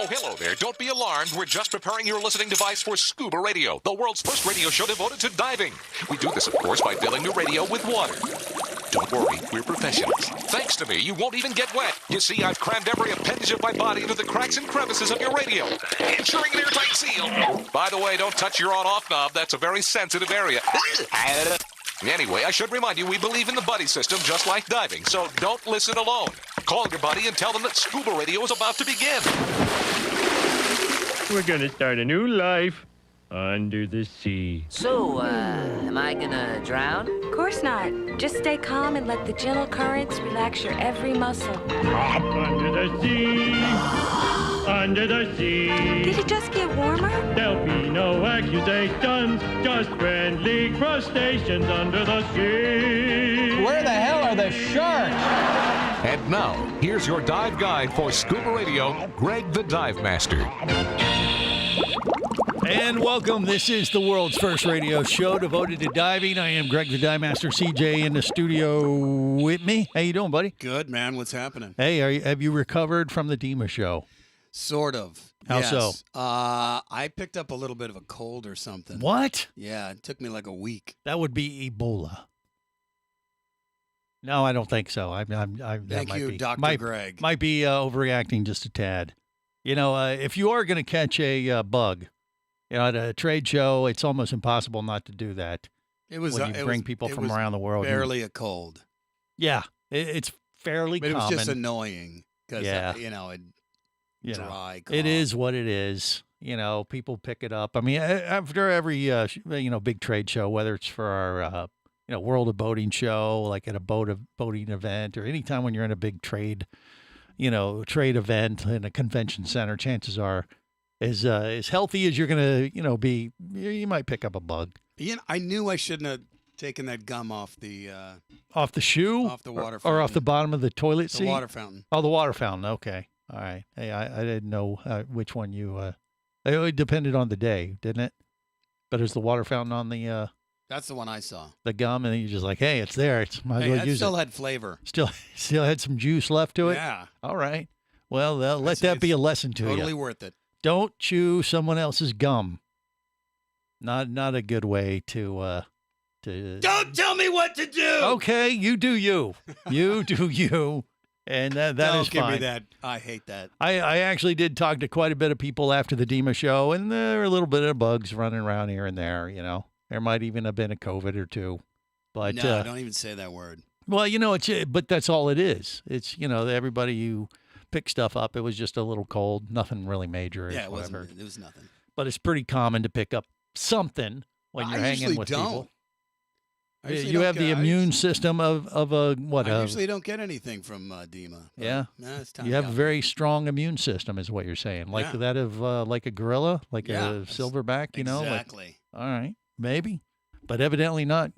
hello there. Don't be alarmed. We're just preparing your listening device for Scuba Radio, the world's first radio show devoted to diving. We do this, of course, by filling the radio with water. Don't worry, we're professionals. Thanks to me, you won't even get wet. You see, I've crammed every appendage of my body into the cracks and crevices of your radio, ensuring an airtight seal. By the way, don't touch your on-off knob. That's a very sensitive area. Anyway, I should remind you, we believe in the buddy system just like diving, so don't listen alone. Call your buddy and tell them that Scuba Radio is about to begin. We're gonna start a new life under the sea. So, am I gonna drown? Of course not. Just stay calm and let the gentle currents relax your every muscle. Up under the sea, under the sea. Did it just get warmer? There'll be no accusations, just friendly crustaceans under the sea. Where the hell are the sharks? And now, here's your dive guide for Scuba Radio, Greg the Dive Master. And welcome. This is the world's first radio show devoted to diving. I am Greg the Dive Master. CJ in the studio with me. How you doing, buddy? Good, man. What's happening? Hey, have you recovered from the DEMA show? Sort of. How yes. so? I picked up a little bit of a cold or something. What? Yeah, it took me like a week. That would be Ebola. No, I don't think so. Thank you, Dr. Greg. Might be overreacting just a tad. You know, if you are going to catch a bug, at a trade show, it's almost impossible not to do that. It was when you bring people from around the world. Barely a cold. Yeah, it's fairly common. But it was just annoying because dry. It is what it is. People pick it up. I mean, after every big trade show, whether it's for our World of Boating show, like at a boating event, or anytime when you're in a big trade event in a convention center, chances are, as healthy as you're gonna be, you might pick up a bug. I knew I shouldn't have taken that gum off the shoe, off the water fountain. Or off the bottom of the toilet seat. The water fountain. Oh, the water fountain. Okay, all right. Hey, I didn't know which one you. It depended on the day, didn't it? But is the water fountain on the? That's the one I saw. The gum, and then you're just like, hey, it's there. It's might as well use it. Still had flavor. Still had some juice left to it. Yeah. All right. Well, let that be a lesson to you. Totally worth it. Don't chew someone else's gum. Not a good way to. Don't tell me what to do. Okay, you do you. You do you. And that is fine. Don't give me that. I hate that. I actually did talk to quite a bit of people after the DEMA show, and there were a little bit of bugs running around here and there. There might even have been a COVID or two. But no, don't even say that word. Well, but that's all it is. It's everybody who pick stuff up. It was just a little cold, nothing really major. Yeah, it wasn't. It was nothing. But it's pretty common to pick up something when you're hanging with people. You have the immune system of a what? I usually don't get anything from DEMA. Yeah, it's time you have a very strong immune system, is what you're saying, like that of like a gorilla, like a silverback. Exactly. All right, maybe, but evidently not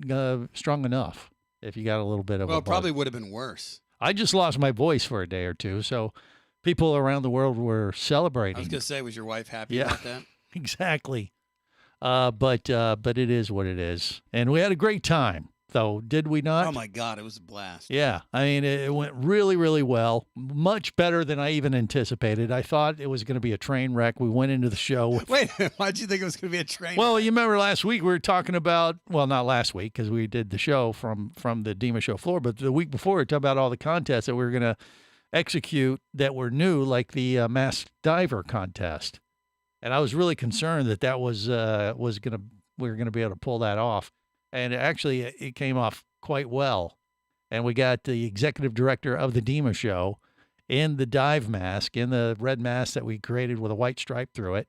strong enough. If you got a little bit of it probably would have been worse. I just lost my voice for a day or two, so people around the world were celebrating. I was going to say, was your wife happy about that? Exactly. But it is what it is. And we had a great time, though, did we not? Oh, my God, it was a blast. Yeah. I mean, it went really, really well. Much better than I even anticipated. I thought it was going to be a train wreck. We went into the show. Wait, why did you think it was going to be a train wreck? You remember last week we were talking about, well, not last week because we did the show from the DEMA show floor, but the week before we talked about all the contests that we were going to execute that were new, like the Masked Diver contest. And I was really concerned that we were gonna be able to pull that off, and actually it came off quite well. And we got the executive director of the DEMA show in the dive mask, in the red mask that we created with a white stripe through it.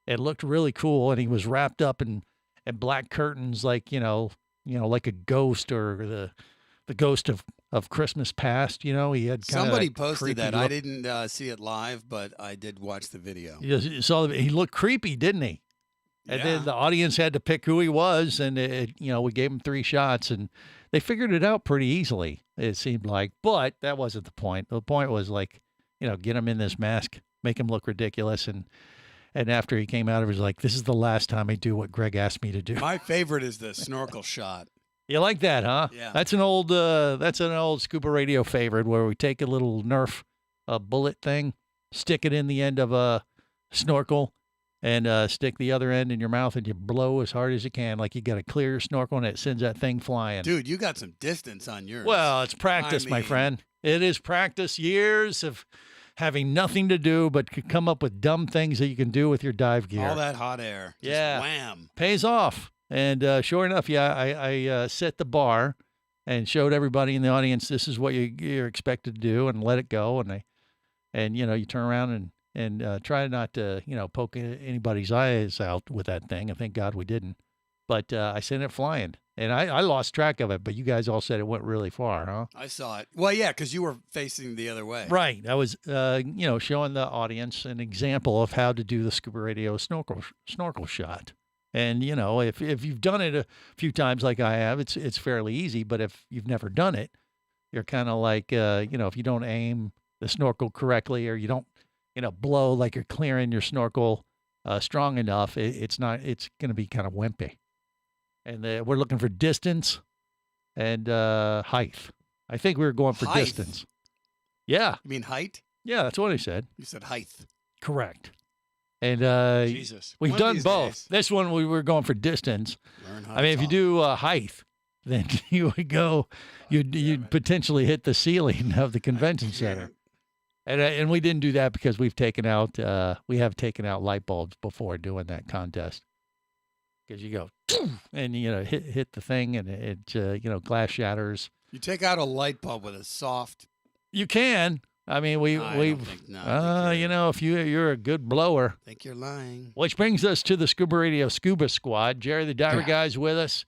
It looked really cool, and he was wrapped up in black curtains, like like a ghost or the ghost of Christmas past. He had somebody posted that. I didn't see it live, but I did watch the video. You saw he looked creepy, didn't he? And then the audience had to pick who he was, and we gave him 3 shots, and they figured it out pretty easily. It seemed like, but that wasn't the point. The point was get him in this mask, make him look ridiculous, and after he came out of it, he was like, "This is the last time I do what Greg asked me to do." My favorite is the snorkel shot. You like that, huh? Yeah. That's an old Scuba Radio favorite where we take a little Nerf bullet thing, stick it in the end of a snorkel and stick the other end in your mouth and you blow as hard as you can, like you got a clear snorkel and it sends that thing flying. Dude, you got some distance on yours. Well, it's practice, my friend. It is practice, years of having nothing to do but could come up with dumb things that you can do with your dive gear. All that hot air. Just Yeah. wham. Pays off. And sure enough, I set the bar and showed everybody in the audience this is what you're expected to do and let it go. And you turn around and try not to, poke anybody's eyes out with that thing. And thank God we didn't. But I sent it flying. And I lost track of it, but you guys all said it went really far, huh? I saw it. Well, yeah, because you were facing the other way. Right. I was, showing the audience an example of how to do the Scuba Radio snorkel shot. And, if you've done it a few times like I have, it's fairly easy. But if you've never done it, you're kind of like, if you don't aim the snorkel correctly or you don't, blow like you're clearing your snorkel strong enough, it's going to be kind of wimpy. And we're looking for distance and height. I think we were going for Height? distance. Yeah. You mean height? Yeah, that's what I said. You said height. Correct. And Jesus. we've One of done these both. days. This one we were going for distance. Learn how I mean, to if you talk. do height, then you would go, you'd potentially hit the ceiling of the convention center. And we didn't do that because we have taken out light bulbs before doing that contest. Because you go, and hit the thing and it glass shatters. You take out a light bulb with a soft. You can. I mean, if you're a good blower. I think you're lying. Which brings us to the Scuba Radio Scuba Squad. Jerry, the diver guy's with us.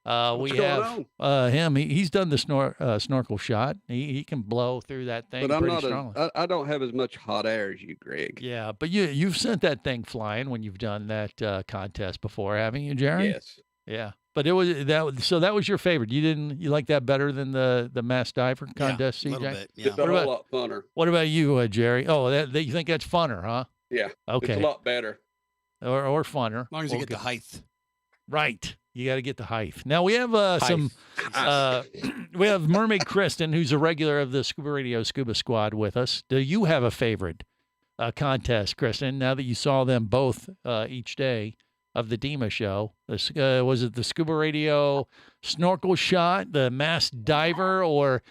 We have him. He's done the snorkel shot. He can blow through that thing but pretty strongly. I don't have as much hot air as you, Greg. Yeah, but you've sent that thing flying when you've done that contest before, haven't you, Jerry? Yes. Yeah, but that was your favorite. You like that better than the mass diver contest, Yeah, CJ? a little bit. Yeah. It's a whole lot funner. What about you, Jerry? Oh, you think that's funner, huh? Yeah. Okay. It's a lot better. Or funner. As long as you get the height. Right. You got to get the height. Now we have we have Mermaid Kristen, who's a regular of the Scuba Radio Scuba Squad with us. Do you have a favorite contest, Kristen, now that you saw them both each day of the DEMA show? Was it the Scuba Radio snorkel shot, the mass diver, or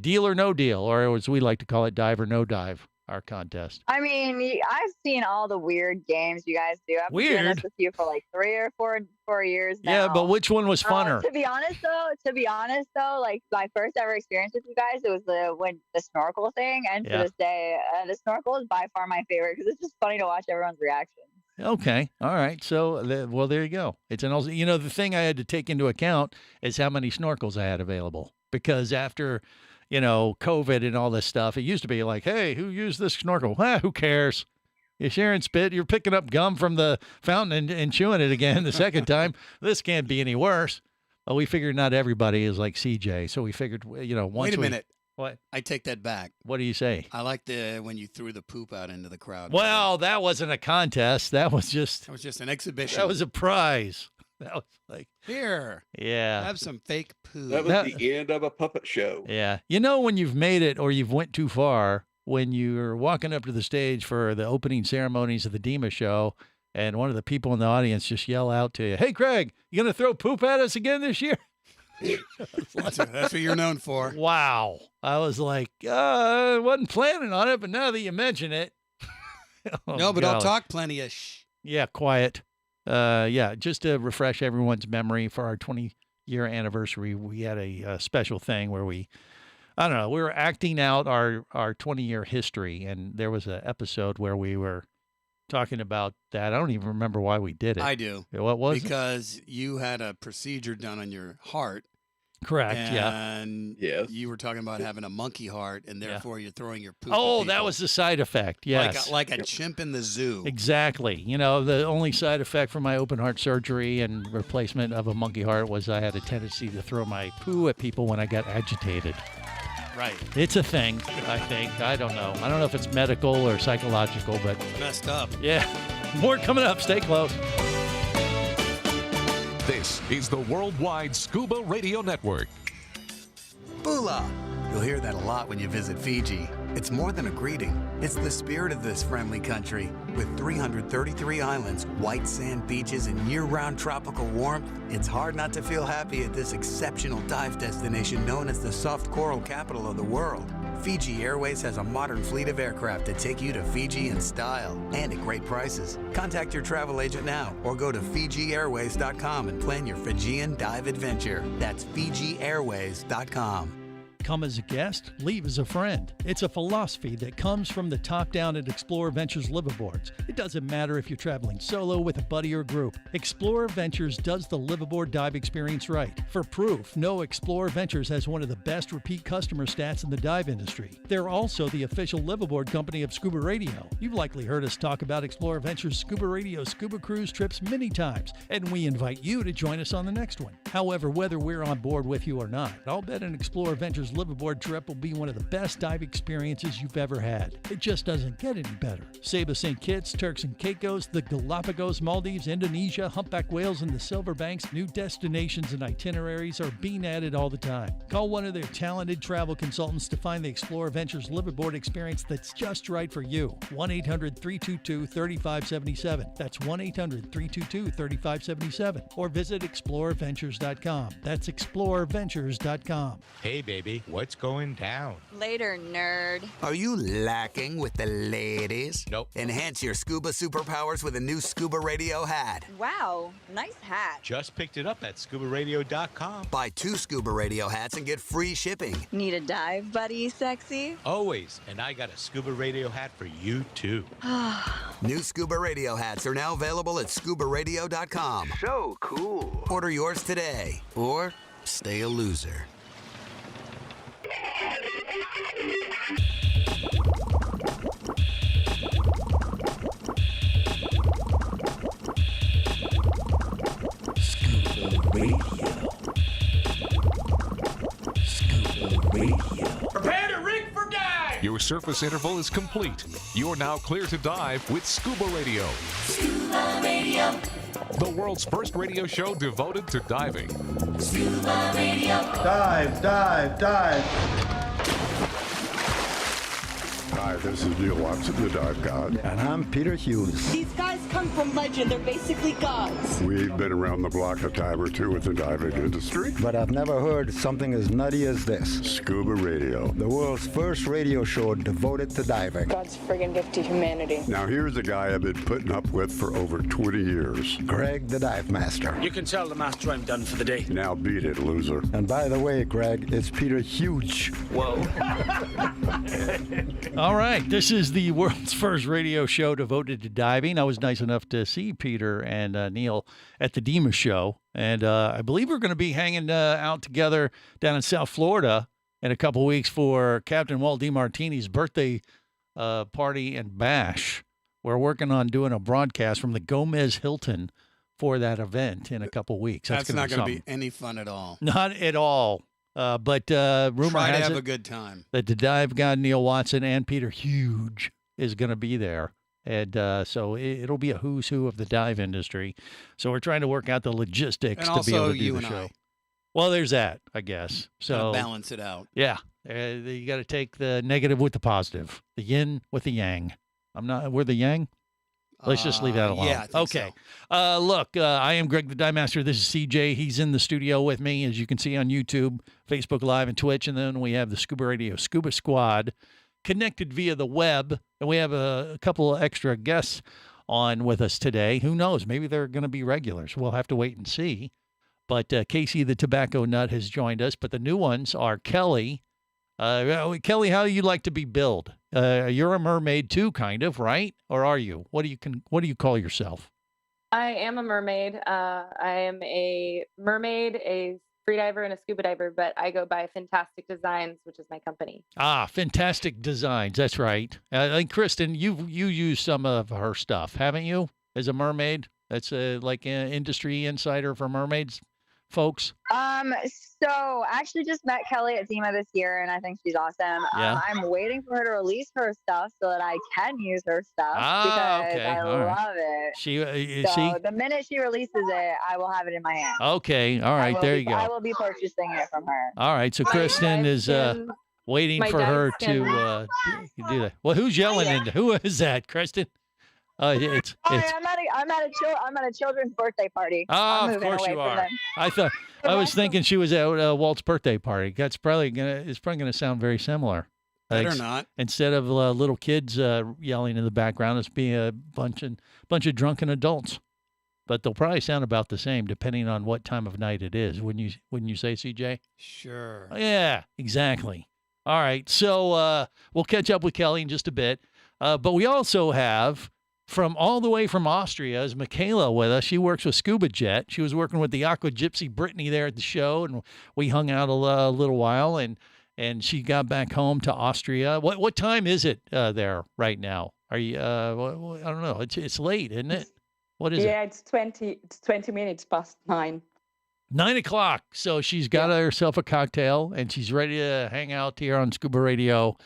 deal or no deal, or as we like to call it, dive or no dive, our contest? I mean, I've seen all the weird games you guys do. I've been doing this with you for like 3 or 4 years now. Yeah, but which one was funner? To be honest though, like my first ever experience with you guys, it was the snorkel thing, and to this day, the snorkel is by far my favorite because it's just funny to watch everyone's reaction. Okay. All right. So, there you go. It's the thing I had to take into account is how many snorkels I had available, because after, COVID and all this stuff, it used to be like, hey, who used this snorkel? Who cares? You're sharing spit. You're picking up gum from the fountain and chewing it again the second time. This can't be any worse. Well, we figured not everybody is like CJ. So we figured, once Wait a minute. What? I take that back. What do you say? I like when you threw the poop out into the crowd. Well, that wasn't a contest. That was just an exhibition. That was a prize. That was like, here. Yeah. Have some fake poo. That was the end of a puppet show. Yeah. When you've made it or you've went too far, when you're walking up to the stage for the opening ceremonies of the DEMA show, and one of the people in the audience just yell out to you, hey, Craig, you going to throw poop at us again this year? That's what you're known for. Wow. I was like, I wasn't planning on it, but now that you mention it. No, but I'll talk plenty of Yeah, quiet. Just to refresh everyone's memory for our 20-year anniversary, we had a special thing where we were acting out our 20-year history, and there was an episode where we were talking about that. I don't even remember why we did it. I do. What was it? Because you had a procedure done on your heart. Correct, and yes. You were talking about having a monkey heart, and therefore you're throwing your poop. Oh, that was the side effect, yes. Like a chimp in the zoo. Exactly. The only side effect from my open heart surgery and replacement of a monkey heart was I had a tendency to throw my poo at people when I got agitated. Right. It's a thing, I think. I don't know. I don't know if it's medical or psychological, but... It's messed up. Yeah. More coming up. Stay close. This is the Worldwide Scuba Radio Network. Bula. You'll hear that a lot when you visit Fiji. It's more than a greeting. It's the spirit of this friendly country. With 333 islands, white sand beaches, and year-round tropical warmth, it's hard not to feel happy at this exceptional dive destination known as the soft coral capital of the world. Fiji Airways has a modern fleet of aircraft to take you to Fiji in style and at great prices. Contact your travel agent now or go to FijiAirways.com and plan your Fijian dive adventure. That's FijiAirways.com. Come as a guest, leave as a friend. It's a philosophy that comes from the top down at Explorer Ventures liveaboards. It doesn't matter if you're traveling solo, with a buddy, or group. Explorer Ventures does the liveaboard dive experience right. For proof, no, Explorer Ventures has one of the best repeat customer stats in the dive industry. They're also the official liveaboard company of ScubaRadio. You've likely heard us talk about Explorer Ventures ScubaRadio scuba cruise trips many times, and we invite you to join us on the next one. However, whether we're on board with you or not, I'll bet an Explorer Ventures liveaboard trip will be one of the best dive experiences you've ever had. It just doesn't get any better. Saba St. Kitts, Turks and Caicos, the Galapagos, Maldives, Indonesia, humpback whales, and the Silver Banks, new destinations and itineraries are being added all the time. Call one of their talented travel consultants to find the Explorer Ventures liveaboard experience that's just right for you. 1-800-322-3577. That's 1-800-322-3577. Or visit explorerventures.com. That's explorerventures.com. Hey, baby, what's going down? Later, nerd. Are you lacking with the ladies? Nope. Enhance your scuba superpowers with a new ScubaRadio hat. Wow, nice hat. Just picked it up at ScubaRadio.com. Buy 2 ScubaRadio hats and get free shipping. Need a dive buddy, sexy? Always. And I got a Scuba Radio hat for you, too. New ScubaRadio hats are now available at ScubaRadio.com. So cool. Order yours today, or stay a loser. Prepare to rig for dive! Your surface interval is complete. You're now clear to dive with Scuba Radio. Scuba Radio. The world's first radio show devoted to diving. Scuba Radio. Dive, dive, dive. Hi, this is Neil Watson, the Dive God. And I'm Peter Hughes. These guys come from legend. They're basically gods. We've been around the block a time or two with the diving industry. But I've never heard something as nutty as this. Scuba Radio. The world's first radio show devoted to diving. God's friggin' gift to humanity. Now here's a guy I've been putting up with for over 20 years. Greg, the Dive Master. You can tell the master I'm done for the day. Now beat it, loser. And by the way, Greg, it's Peter Huge. Whoa. All right, this is the world's first radio show devoted to diving. I was nice enough to see Peter and Neil at the DEMA show, and I believe we're going to be hanging out together down in South Florida in a couple weeks for Captain Walt DiMartini's birthday party and bash. We're working on doing a broadcast from the Gomez Hilton for that event in a couple weeks. That's not going to be any fun at all. Not at all. But rumor Try to has have it a good time. that the dive god Neil Watson and Peter Huge is going to be there. And so it'll be a who's who of the dive industry. So we're trying to work out the logistics And to be able also to do you the and show. I. Well, there's that, I guess. So Gotta balance it out. Yeah. You got to take the negative with the positive, the yin with the yang. We're the yang. Let's just leave that alone. Yeah, I think okay. Look, I am Greg the Dive Master. This is CJ. He's in the studio with me, as you can see on YouTube, Facebook Live, and Twitch. And then we have the Scuba Radio Scuba Squad connected via the web. And we have a couple of extra guests on with us today. Who knows? Maybe they're going to be regulars. We'll have to wait and see. But Casey the Tobacco Nut has joined us. But the new ones are Kelly. Kelly, how do you like to be billed? You're a mermaid too, kind of, right? Or are you? What do you call yourself? I am a mermaid. I am a mermaid, a freediver, and a scuba diver, but I go by Fantastic Designs, which is my company. Ah, Fantastic Designs. That's right. I think, Kristen, you use some of her stuff, haven't you, as a mermaid? That's like an industry insider for mermaids folks. So I actually just met Kelly at DEMA this year, and I think she's awesome. Yeah. I'm waiting for her to release her stuff so that I can use her stuff because okay. I All right. love it. So the minute she releases it, I will have it in my hand. Okay. All right. There you go. I will be purchasing it from her. All right. So Kristen is waiting My for dad's her to gonna- do that. Well, who's yelling? And who is that, Kristen? It's I'm at a children's birthday party. Ah, I'm of moving course away you from are. them. I was thinking she was at Walt's birthday party. It's probably gonna sound very similar. Better not. Instead of little kids yelling in the background, it's being a bunch of drunken adults. But they'll probably sound about the same depending on what time of night it is. Wouldn't you say, CJ? Sure. Yeah, exactly. All right, so we'll catch up with Kelly in just a bit. But we also have from all the way from Austria is Michaela with us. She works with Scuba Jet. She was working with the Aqua Gypsy Brittany there at the show, and we hung out a little while, and she got back home to Austria. What time is it there right now? Are you? I don't know. It's late, isn't it? What is it? Yeah, it's 20 minutes past 9. 9 o'clock. So she's got herself a cocktail and she's ready to hang out here on Scuba Radio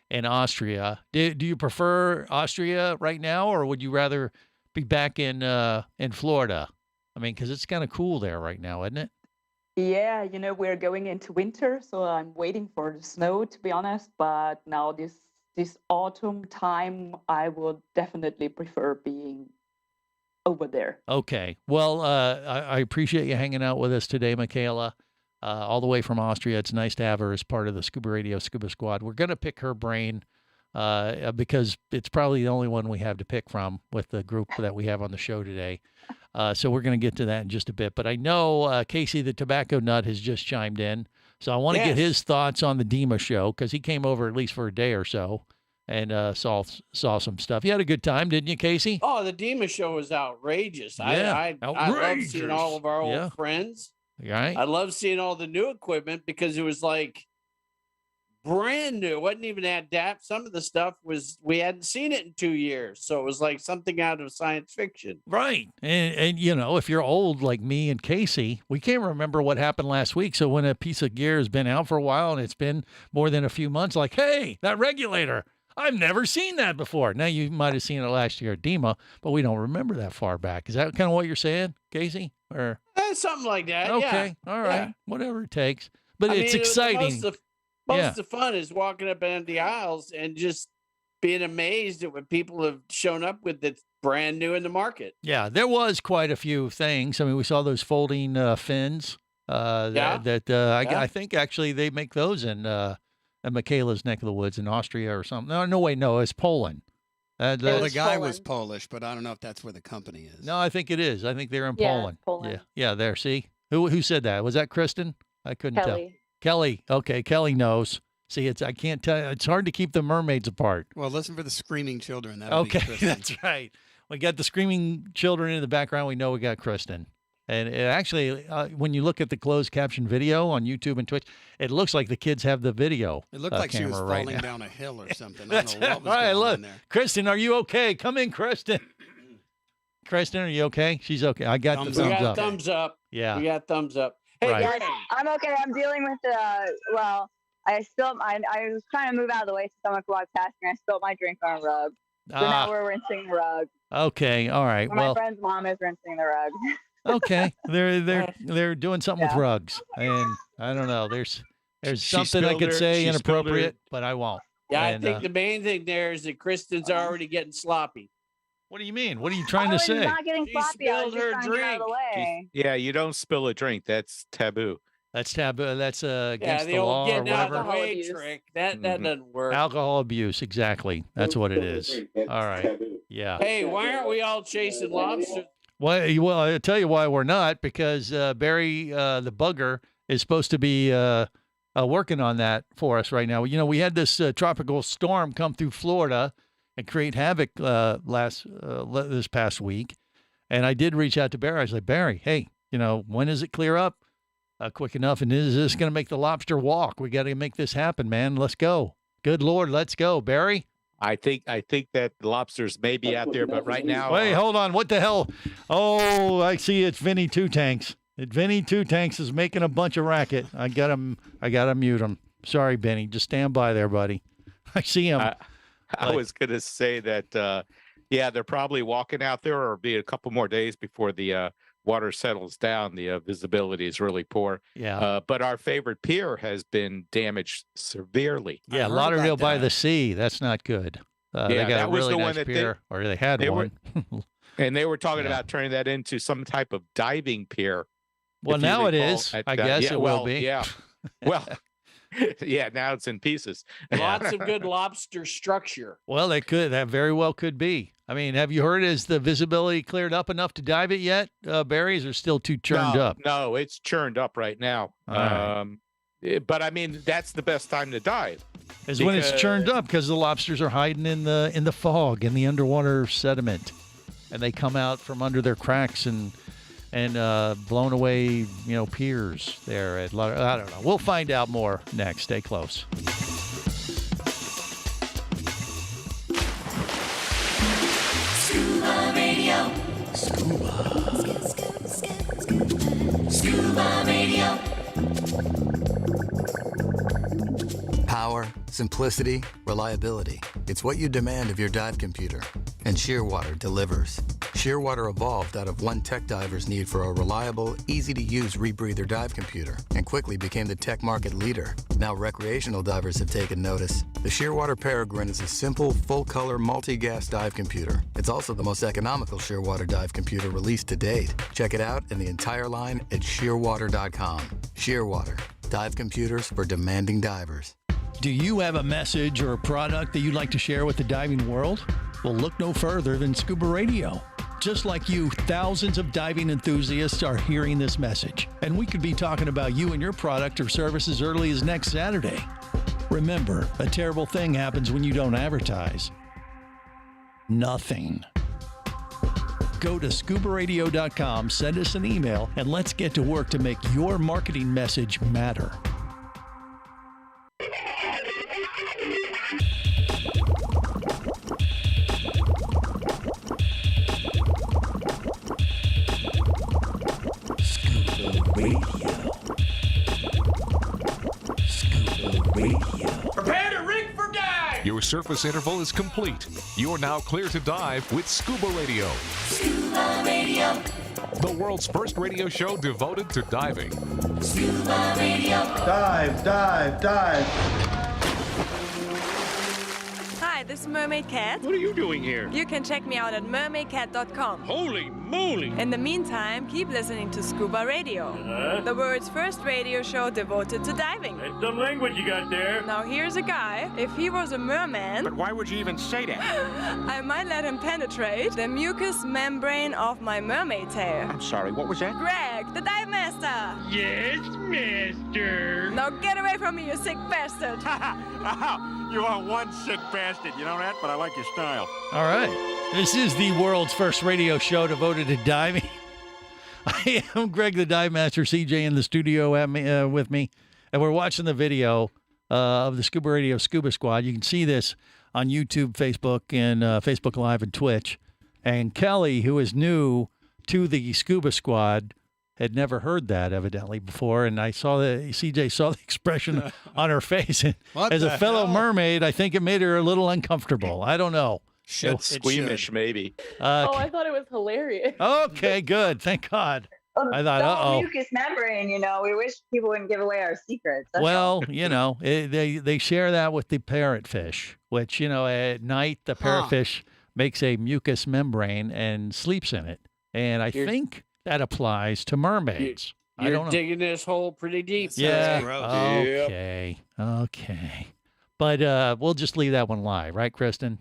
in Austria. Do you prefer Austria right now, or would you rather be back in Florida? I mean, because it's kind of cool there right now, isn't it? Yeah, we're going into winter, so I'm waiting for the snow, to be honest. But now this autumn time, I would definitely prefer being over there. Okay. Well, I appreciate you hanging out with us today, Michaela, all the way from Austria. It's nice to have her as part of the Scuba Radio Scuba Squad. We're going to pick her brain because it's probably the only one we have to pick from with the group that we have on the show today. So we're going to get to that in just a bit. But I know Casey the Tobacco Nut has just chimed in. So I want to get his thoughts on the Dima show because he came over at least for a day or so and saw some stuff. You had a good time, didn't you, Casey? Oh, the Dima show was outrageous. Yeah, I love seeing all of our old friends. Right. I love seeing all the new equipment because it was like brand new. It wasn't even adapt. Some of the stuff we hadn't seen it in 2 years. So it was like something out of science fiction. Right. And if you're old like me and Casey, we can't remember what happened last week. So when a piece of gear has been out for a while and it's been more than a few months, like, hey, that regulator, I've never seen that before. Now, you might have seen it last year at DEMA, but we don't remember that far back. Is that kind of what you're saying, Casey? Or something like that. Okay. Yeah. All right. Yeah. Whatever it takes. But it's mean, exciting. Most of the fun is walking up and down the aisles and just being amazed at what people have shown up with that's brand new in the market. Yeah, there was quite a few things. I mean, we saw those folding fins. I think actually they make those in Michaela's neck of the woods in Austria or something. No, it's Poland. The guy was Polish, but I don't know if that's where the company is. No, I think it is. I think they're in Poland. Poland. Yeah. There. See, who said that? Was that Kristen? I couldn't tell. Kelly. Okay, Kelly knows. See, I can't tell. It's hard to keep the mermaids apart. Well, listen for the screaming children. That'll be Kristen. That's right. We got the screaming children in the background. We know we got Kristen. And it actually, when you look at the closed caption video on YouTube and Twitch, it looks like the kids have the video. It looked like she was right falling now. down a hill or something. I don't know what was All right, going look. on there. Kristen, are you okay? Come in, Kristen. Kristen, are you okay? She's okay. I got the thumbs up. We got thumbs up. Yeah. We got thumbs up. Hey, Right. Greg. I'm okay. I'm dealing with well, I was trying to move out of the way so someone could walk past me. I spilled my drink on a rug. So now we're rinsing the rug. Okay. All right. My friend's mom is rinsing the rug. Okay. They're doing something with rugs, and I don't know. There's something I could say inappropriate, but I won't. Yeah, And, I think the main thing there is that Kristen's already getting sloppy. What do you mean? What are you trying to say? I'm not getting She sloppy. I was spilled just her trying to get out of the way. Yeah, you don't spill a drink. That's taboo. That's taboo. That's against the the old law or getting out whatever. of the way trick. That doesn't work. Alcohol abuse. Exactly. That's what it is. All right. Yeah. Hey, why aren't we all chasing lobsters? Well, I'll tell you why we're not, because Barry, the bugger, is supposed to be working on that for us right now. We had this tropical storm come through Florida and create havoc this past week. And I did reach out to Barry. I was like, Barry, hey, when does it clear up quick enough? And is this going to make the lobster walk? We got to make this happen, man. Let's go. Good Lord, let's go, Barry. I think that the lobsters may be out there, but right now. Wait, hold on. What the hell? Oh, I see. It's Vinny Two Tanks. Vinny Two Tanks is making a bunch of racket. I gotta mute him. Sorry, Benny. Just stand by there, buddy. I see him. I was gonna say that. Yeah, they're probably walking out there, or be a couple more days before the water settles down, the visibility is really poor. Yeah. But our favorite pier has been damaged severely. Yeah, Lauderdale by the Sea. That's not good. They Yeah, got that a was really the nice one that pier, or they had they one. And they were talking Yeah. about turning that into some type of diving pier. Well, if you now it recall, is. at I that- guess yeah, it well, will be. Yeah. Well, yeah, now it's in pieces. Lots of good lobster structure. Well, they could. That very well could be. I mean, have you heard? Is the visibility cleared up enough to dive it yet? Barry's are still too churned up. No, it's churned up right now. All right. But I mean, that's the best time to dive. Is when it's churned up because the lobsters are hiding in the fog, in the underwater sediment, and they come out from under their cracks and blown away, piers there at. I don't know. We'll find out more next. Stay close. Scuba Radio. Scuba Radio. Power, simplicity, reliability. It's what you demand of your dive computer. And Shearwater delivers. Shearwater evolved out of one tech diver's need for a reliable, easy-to-use rebreather dive computer and quickly became the tech market leader. Now recreational divers have taken notice. The Shearwater Peregrine is a simple, full-color, multi-gas dive computer. It's also the most economical Shearwater dive computer released to date. Check it out and the entire line at shearwater.com. Shearwater, dive computers for demanding divers. Do you have a message or a product that you'd like to share with the diving world? Well, look no further than Scuba Radio. Just like you, thousands of diving enthusiasts are hearing this message, and we could be talking about you and your product or service as early as next Saturday. Remember, a terrible thing happens when you don't advertise. Nothing. Go to ScubaRadio.com, send us an email, and let's get to work to make your marketing message matter. Prepare to rig for dive. Your surface interval is complete. You're now clear to dive with Scuba Radio. Scuba Radio. The world's first radio show devoted to diving. Scuba Radio. Dive, dive, dive. Hi, this is Mermaid Cat. What are you doing here? You can check me out at mermaidcat.com. Holy moly! In the meantime, keep listening to Scuba Radio, the world's first radio show devoted to diving. That's some language you got there. Now here's a guy. If he was a merman, But why would you even say that? I might let him penetrate the mucous membrane of my mermaid tail. I'm sorry, what was that? Greg, the dive master. Yes, mister. Now get away from me, you sick bastard. You are one sick bastard, you know that? But I like your style. All right. This is the world's first radio show devoted to diving. I am Greg, the dive master, CJ in the studio with me, and we're watching the video of the Scuba Radio Scuba Squad. You can see this on YouTube, Facebook, and Facebook Live and Twitch. And Kelly, who is new to the Scuba Squad, had never heard that evidently before, and I saw that CJ saw the expression on her face. And What as a the fellow hell? mermaid, I think it made her a little uncomfortable. I don't know. Squeamish, maybe. I thought it was hilarious. Okay, good. Thank God. I thought, The whole uh-oh. mucous membrane, we wish people wouldn't give away our secrets. That's all. Well, they share that with the parrotfish, which, at night the parrotfish makes a mucous membrane and sleeps in it. And I think that applies to mermaids. I You're don't know. digging this hole pretty deep. Yeah. Yep. Okay. But we'll just leave that one lie, right, Kristen?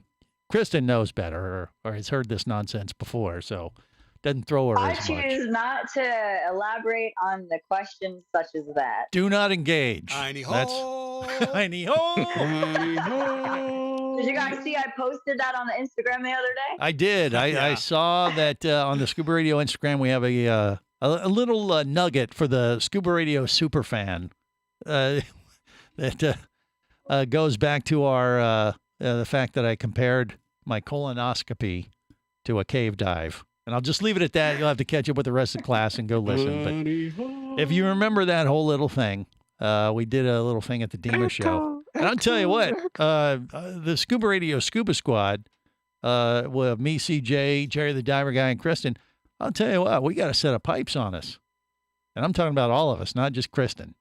Kristen knows better or has heard this nonsense before, so doesn't throw her I as much. choose not to elaborate on the questions such as that. Do not engage. Heiny That's Heiny ho. Did you guys see I posted that on the Instagram the other day? I did. I saw that on the Scuba Radio Instagram. We have a little nugget for the Scuba Radio super fan that goes back to our the fact that I compared my colonoscopy to a cave dive. And I'll just leave it at that. You'll have to catch up with the rest of the class and go listen. But if you remember that whole little thing, we did a little thing at the Dima show. And I'll tell you what, the Scuba Radio Scuba Squad, with me, CJ, Jerry the Diver Guy, and Kristen, I'll tell you what, we got a set of pipes on us. And I'm talking about all of us, not just Kristen.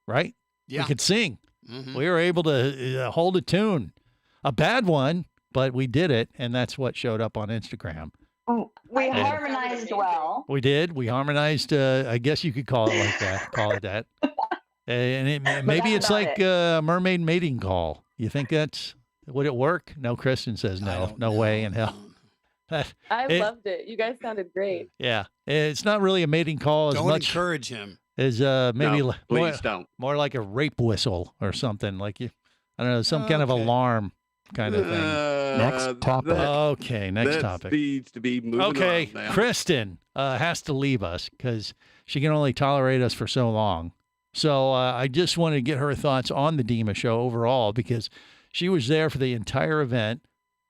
Right? Yeah. We could sing. Mhm. We were able to hold a tune. A bad one, but we did it, and that's what showed up on Instagram. We harmonized well. We did. We harmonized. I guess you could call it like that. Call it that. And maybe it's like a mermaid mating call. You think would it work? No, Kristen says no. No way in hell. I loved it. You guys sounded great. Yeah, it's not really a mating call as Don't much. encourage him. Is maybe No, please don't. More like a rape whistle or something like I don't know, some kind of alarm kind of thing. Next topic. Okay, next that topic. needs to be moving Okay, on now. Kristen has to leave us because she can only tolerate us for so long. So I just wanted to get her thoughts on the Dima show overall because she was there for the entire event,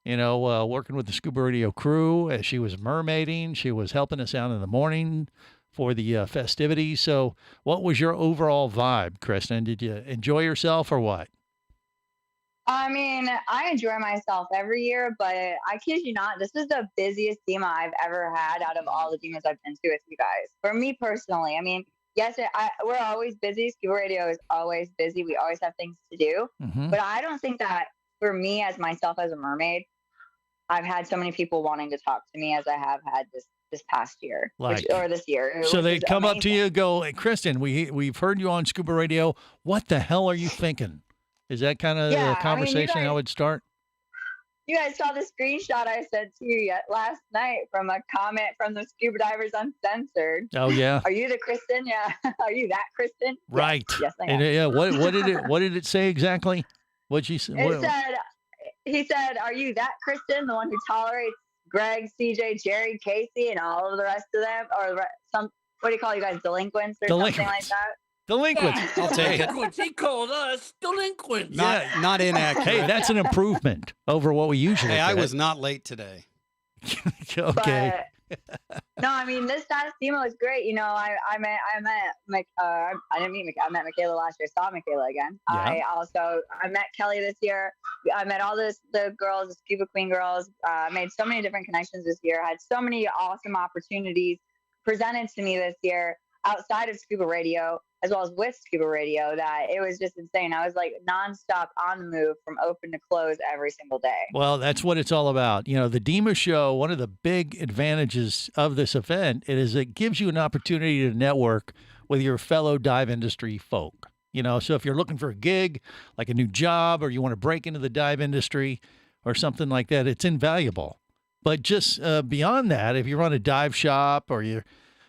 working with the Scuba Radio crew. She was mermaiding. She was helping us out in the morning for the festivities. So what was your overall vibe, Kristen? Did you enjoy yourself or what? I mean, I enjoy myself every year, but I kid you not, this is the busiest DEMA I've ever had out of all the DEMAs I've been to with you guys. For me personally, I mean, yes, we're always busy. Scuba Radio is always busy. We always have things to do. Mm-hmm. But I don't think that for me as myself as a mermaid, I've had so many people wanting to talk to me as I have had this past year, or this year. So they which is come up to amazing. you and go, hey, Kristen, we've heard you on Scuba Radio. What the hell are you thinking? Is that kind of Yeah, the conversation I would start? You guys saw the screenshot I sent to you last night from a comment from the Scuba Divers Uncensored. Oh, yeah. Are you the Kristen? Yeah. Are you that Kristen? Right. Yes, I And, am. what did it say exactly? What'd she say? He said, are you that Kristen, the one who tolerates Greg, CJ, Jerry, Casey, and all of the rest of them? Or what do you call you guys, delinquents or something like that? Delinquents. I'll take it. Delinquents. He called us delinquents. Not inaccurate. Hey, that's an improvement over what we usually Hey, I get. was not late today. Okay. No, I mean, this past DEMA was great. I met I didn't meet Michaela. I met Michaela last year. Saw Michaela again. Yeah. I met Kelly this year. I met all the girls, the Scuba Queen girls. Made so many different connections this year. Had so many awesome opportunities presented to me this year outside of Scuba Radio, as well as with Scuba Radio, that it was just insane. I was like nonstop on the move from open to close every single day. Well, that's what it's all about. The DEMA show, one of the big advantages of this event is it gives you an opportunity to network with your fellow dive industry folk. So if you're looking for a gig, like a new job, or you want to break into the dive industry or something like that, it's invaluable. But just beyond that, if you run a dive shop or you're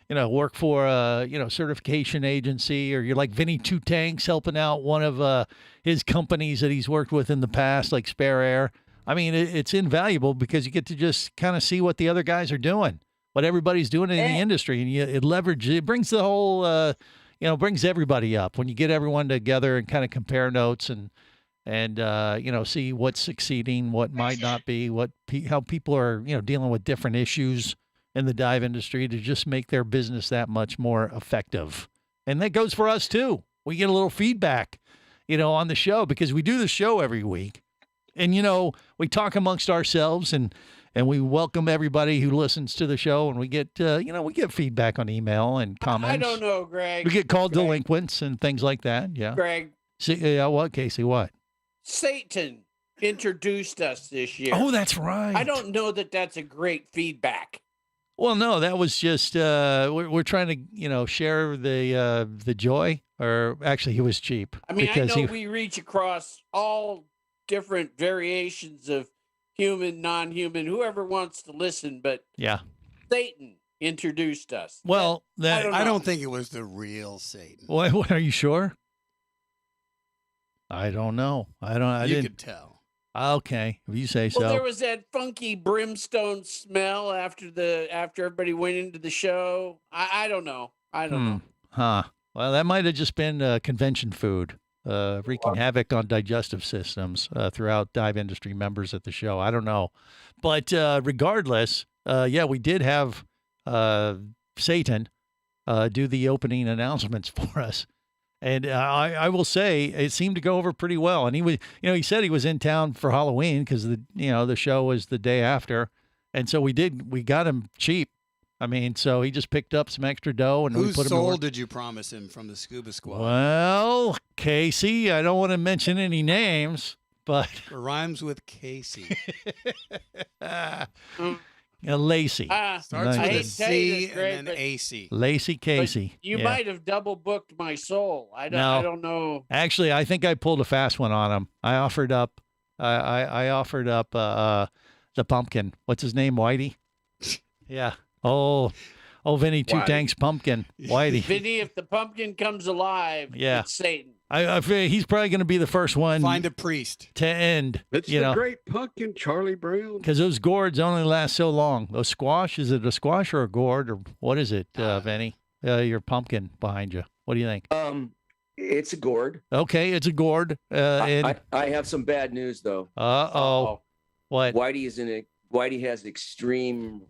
work for a, certification agency, or you're like Vinny Two Tanks helping out one of his companies that he's worked with in the past, like Spare Air. I mean, it's invaluable because you get to just kind of see what the other guys are doing, what everybody's doing in the industry, and it brings the whole, brings everybody up when you get everyone together and kind of compare notes and see what's succeeding, what might not be, how people are, dealing with different issues in the dive industry to just make their business that much more effective. And that goes for us too. We get a little feedback, on the show because we do the show every week. And, we talk amongst ourselves and we welcome everybody who listens to the show, and we get, we get feedback on email and comments. I don't know, Greg. We get called delinquents and things like that. Yeah. Greg. See, what, Casey, what? Satan introduced us this year. Oh, that's right. I don't know that that's a great feedback. Well, no, that was just we're trying to share the joy. Or actually, he was cheap. I mean, I know we reach across all different variations of human, non-human, whoever wants to listen. But yeah, Satan introduced us. Well, I don't think it was the real Satan. What are you sure? I don't know. You could tell. Okay, if you say so. Well, there was that funky brimstone smell after everybody went into the show. I don't know. I don't know. Huh. Well, that might have just been convention food, wreaking havoc on digestive systems throughout dive industry members at the show. I don't know. But regardless, we did have Satan do the opening announcements for us. And I will say it seemed to go over pretty well. And he was, he said he was in town for Halloween because the show was the day after. And so we got him cheap I mean, so he just picked up some extra dough and we Whose put him to soul work. did you promise him from the Scuba Squad? Well, Casey, I don't want to mention any names, but It rhymes with Casey. Lacey. Starts I with a hate to tell you C this, Greg, and then but- AC. Lacey Casey. But you Yeah. might have double booked my soul. I don't know. Actually, I think I pulled a fast one on him. I offered up I offered up the pumpkin. What's his name? Whitey? Yeah. Oh, Vinny Two Whitey. Tanks Pumpkin. Whitey. Vinny, if the pumpkin comes alive, Yeah. it's Satan. I feel he's probably going to be the first one Find a priest to end. It's you the know, great pumpkin, Charlie Brown. because those gourds only last so long. Those squash, is it a squash or a gourd or what is it, Vinny? Your pumpkin behind you. What do you think? It's a gourd. Okay, it's a gourd. And I have some bad news though. Uh-oh. What? Whitey has extreme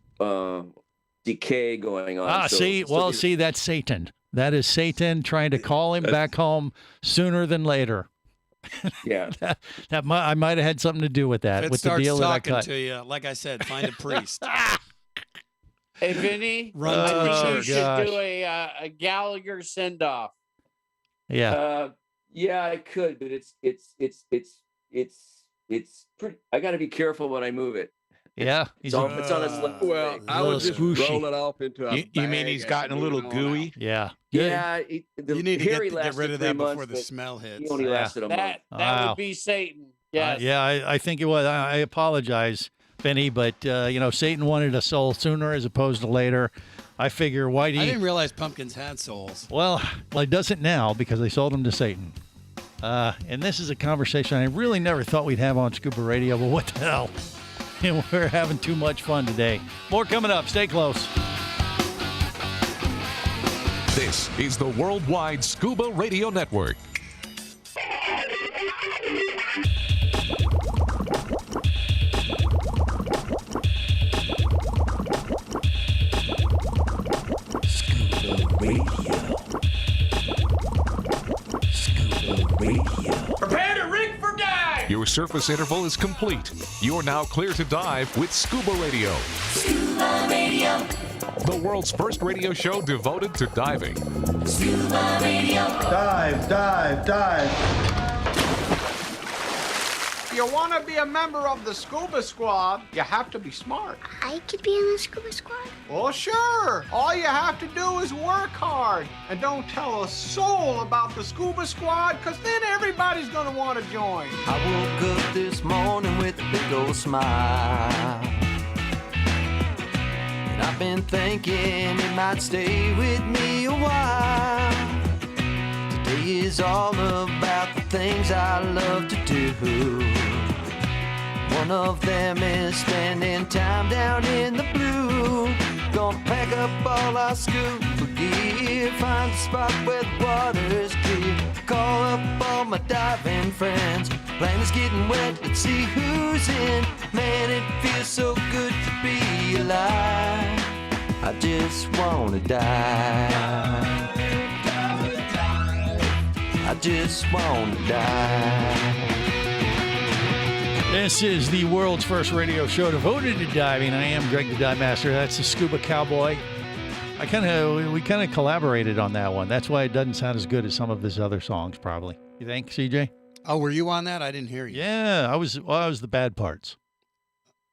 decay going on. See, that's Satan. That is Satan trying to call him back home sooner than later. Yeah. I might have had something to do with that. If it with the starts deal that I talking cut. to you, like I said, find a priest. Hey, Vinny, Run I to think the you church. should do a Gallagher send off. Yeah. Yeah, I could, but it's pretty. I got to be careful when I move it. Yeah. It's on a slip. Well, I would just roll it off into a You mean bag he's and gotten a move little it on gooey? Yeah. Yeah, You need to Harry get rid of 3 that before months, the but smell hits. He only lasted a month. That Wow. would be Satan. Yes. Yeah, I think it was. I apologize, Vinny, but Satan wanted a soul sooner as opposed to later. I figure Whitey. I didn't realize pumpkins had souls. Well, it doesn't now because they sold them to Satan. And this is a conversation I really never thought we'd have on Scuba Radio, but what the hell? And we're having too much fun today. More coming up. Stay close. This is the Worldwide Scuba Radio Network. Prepare to rig for dive! Your surface interval is complete. You're now clear to dive with Scuba Radio. Scuba Radio. The world's first radio show devoted to diving. Scuba Radio. Dive, dive, dive. You want to be a member of the Scuba Squad, you have to be smart. I could be in the Scuba Squad? Well, sure. All you have to do is work hard. And don't tell a soul about the Scuba Squad, because then everybody's going to want to join. I woke up this morning with a big old smile. And I've been thinking it might stay with me a while. Today is all about the things I love to do. One of them is spending time down in the blue. Gonna pack up all our scuba gear, find a spot where the water's clear. Call up all my diving friends. Plan is getting wet, let's see who's in. Man, it feels so good to be alive. I just wanna die. I just wanna die. This is the world's first radio show devoted to diving. I am Greg the Dive Master. That's the Scuba Cowboy. We kind of collaborated on that one. That's why it doesn't sound as good as some of his other songs, probably. You think, CJ? Oh, were you on that? I didn't hear you. Yeah, I was the bad parts.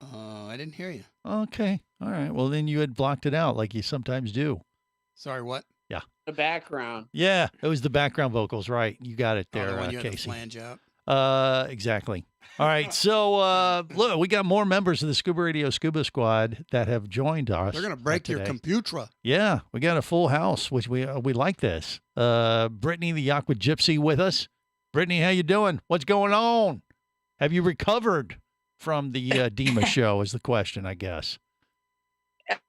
I didn't hear you. Okay, all right. Well, then you had blocked it out like you sometimes do. Sorry, what? Yeah. The background. Yeah, it was the background vocals, right? You got it there, the one you had to Casey. flange out? Exactly. All right, so look, we got more members of the Scuba Radio Scuba Squad that have joined us. They're going to break your today. computer. Yeah, we got a full house, which we like this. Brittany, the Aqua Gypsy, with us. Brittany, how you doing? What's going on? Have you recovered from the Dima show? Is the question, I guess.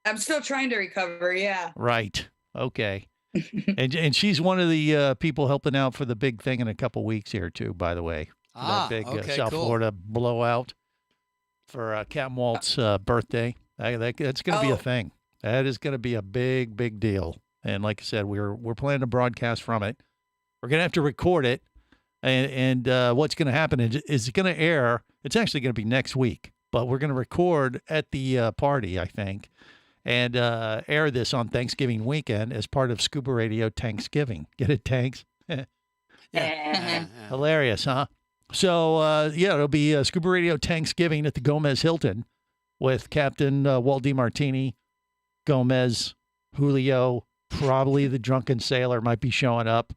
I'm still trying to recover. Yeah. Right. Okay. and she's one of the people helping out for the big thing in a couple weeks here too. By the way, that big South Florida blowout for Captain Walt's birthday. That's going to be a thing. That is going to be a big, big deal. And like I said, we're planning to broadcast from it. We're going to have to record it. And what's going to happen is it's going to air. It's actually going to be next week, but we're going to record at the party, I think. and air this on Thanksgiving weekend as part of Scuba Radio Thanksgiving. Get it, Tanks? Hilarious, huh? So, it'll be Scuba Radio Thanksgiving at the Gomez Hilton with Captain Walt DiMartini, Gomez, Julio, probably the Drunken Sailor might be showing up.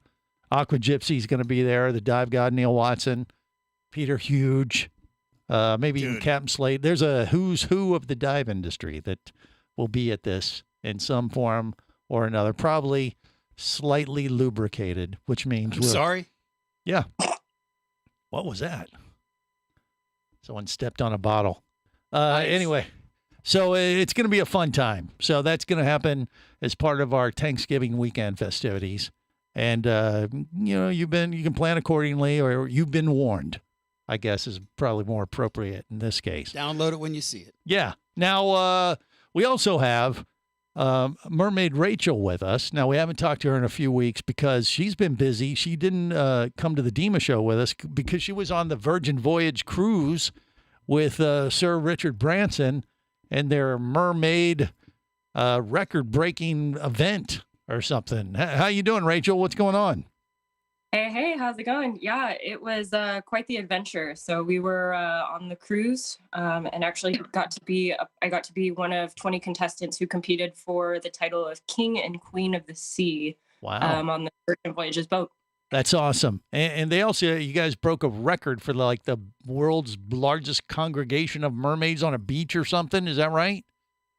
Aqua Gypsy's going to be there, the Dive God Neil Watson, Peter Huge, maybe even Captain Slade. There's a who's who of the dive industry that will be at this in some form or another, probably slightly lubricated, which means I'm sorry? Yeah. What was that? Someone stepped on a bottle. Anyway, so it's going to be a fun time. So that's going to happen as part of our Thanksgiving weekend festivities. And, you can plan accordingly, or you've been warned, I guess is probably more appropriate in this case. Download it when you see it. Yeah. Now, we also have Mermaid Rachel with us. Now, we haven't talked to her in a few weeks because she's been busy. She didn't come to the DEMA show with us because she was on the Virgin Voyage cruise with Sir Richard Branson and their mermaid record-breaking event or something. How you doing, Rachel? What's going on? Hey, how's it going? Yeah, it was quite the adventure. So we were on the cruise and actually I got to be one of 20 contestants who competed for the title of King and Queen of the Sea. Wow. On the Virgin Voyages boat. That's awesome. And they also, you guys broke a record for like the world's largest congregation of mermaids on a beach or something. Is that right?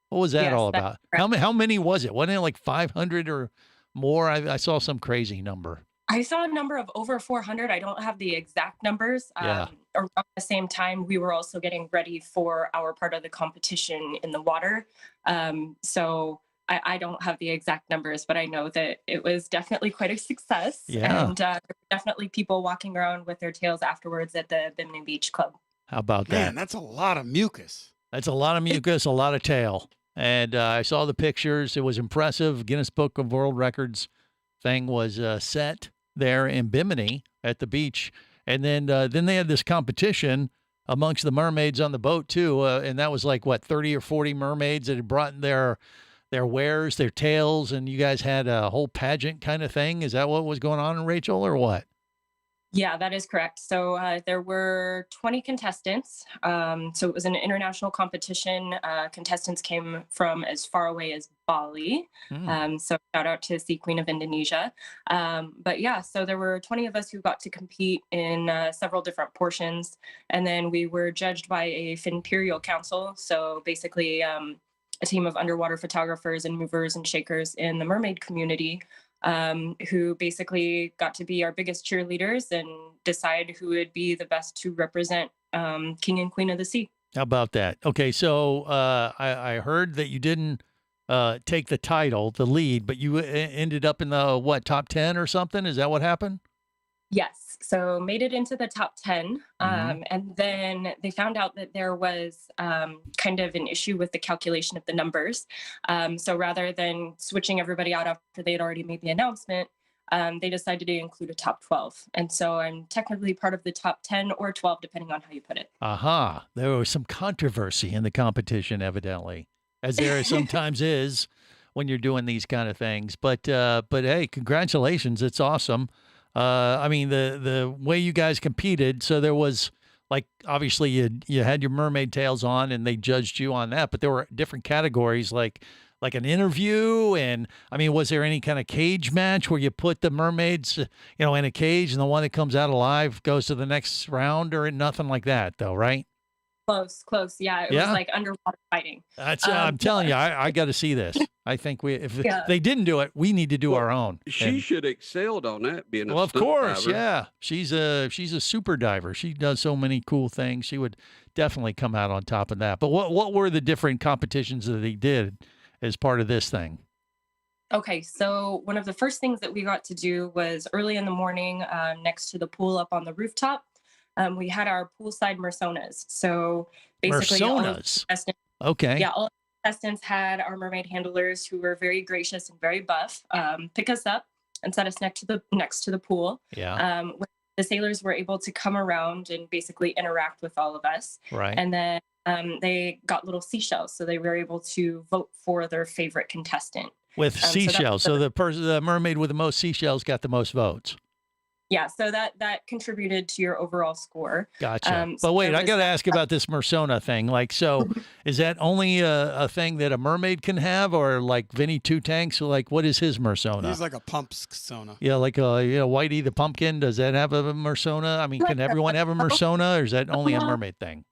What was that Yes, all that's about? correct. How many was it? Wasn't it like 500 or more? I saw some crazy number. I saw a number of over 400. I don't have the exact numbers. Yeah. Around the same time, we were also getting ready for our part of the competition in the water. So I don't have the exact numbers, but I know that it was definitely quite a success. Yeah. And there were definitely people walking around with their tails afterwards at the Bimini Beach Club. How about that? Man, that's a lot of mucus. That's a lot of mucus, a lot of tail. And I saw the pictures. It was impressive. Guinness Book of World Records thing was set there in Bimini at the beach. And then they had this competition amongst the mermaids on the boat too. And that was like, 30 or 40 mermaids that had brought their wares, their tails, and you guys had a whole pageant kind of thing. Is that what was going on, Rachel, or what? Yeah, that is correct. So there were 20 contestants. So it was an international competition. Contestants came from as far away as Bali. So shout out to Sea Queen of Indonesia. But yeah, so there were 20 of us who got to compete in several different portions. And then we were judged by a Finperial Council. So basically a team of underwater photographers and movers and shakers in the mermaid community, who basically got to be our biggest cheerleaders and decide who would be the best to represent King and Queen of the Sea. How about that? Okay, so I heard that you didn't take the title, the lead, but you ended up in the, top 10 or something? Is that what happened? Yes. So made it into the top 10. And then they found out that there was kind of an issue with the calculation of the numbers. So rather than switching everybody out after they had already made the announcement, they decided to include a top 12. And so I'm technically part of the top 10 or 12, depending on how you put it. Aha. There was some controversy in the competition, evidently, as there sometimes is when you're doing these kind of things. But hey, congratulations. It's awesome. I mean, the way you guys competed, so there was, like, obviously you had your mermaid tails on and they judged you on that, but there were different categories, like an interview. And I mean, was there any kind of cage match where you put the mermaids, in a cage and the one that comes out alive goes to the next round, or nothing like that though, right? Close. Yeah. It was like underwater fighting. That's, I'm telling you, I got to see this. I think if they didn't do it, we need to do our own. She should have excelled on that, being well, a of course, diver. yeah. She's a super diver. She does so many cool things. She would definitely come out on top of that. But what were the different competitions that they did as part of this thing? Okay, so one of the first things that we got to do was early in the morning, next to the pool up on the rooftop. We had our poolside Mersonas. So basically, Mersonas? Okay. Yeah, all the contestants had our mermaid handlers who were very gracious and very buff, pick us up and set us next to the pool. Yeah. With the sailors were able to come around and basically interact with all of us. Right. And then they got little seashells, so they were able to vote for their favorite contestant. With seashells. So the mermaid with the most seashells got the most votes. yeah, so that contributed to your overall score. Gotcha. So But wait, there I was got to ask about this Mersona thing. Like, so is that only a thing that a mermaid can have, or like Vinny Two Tanks? Like, what is his Mersona? He's like a pump sona. Yeah, like Whitey the Pumpkin. Does that have a Mersona? I mean, can everyone have a Mersona, or is that only a mermaid thing?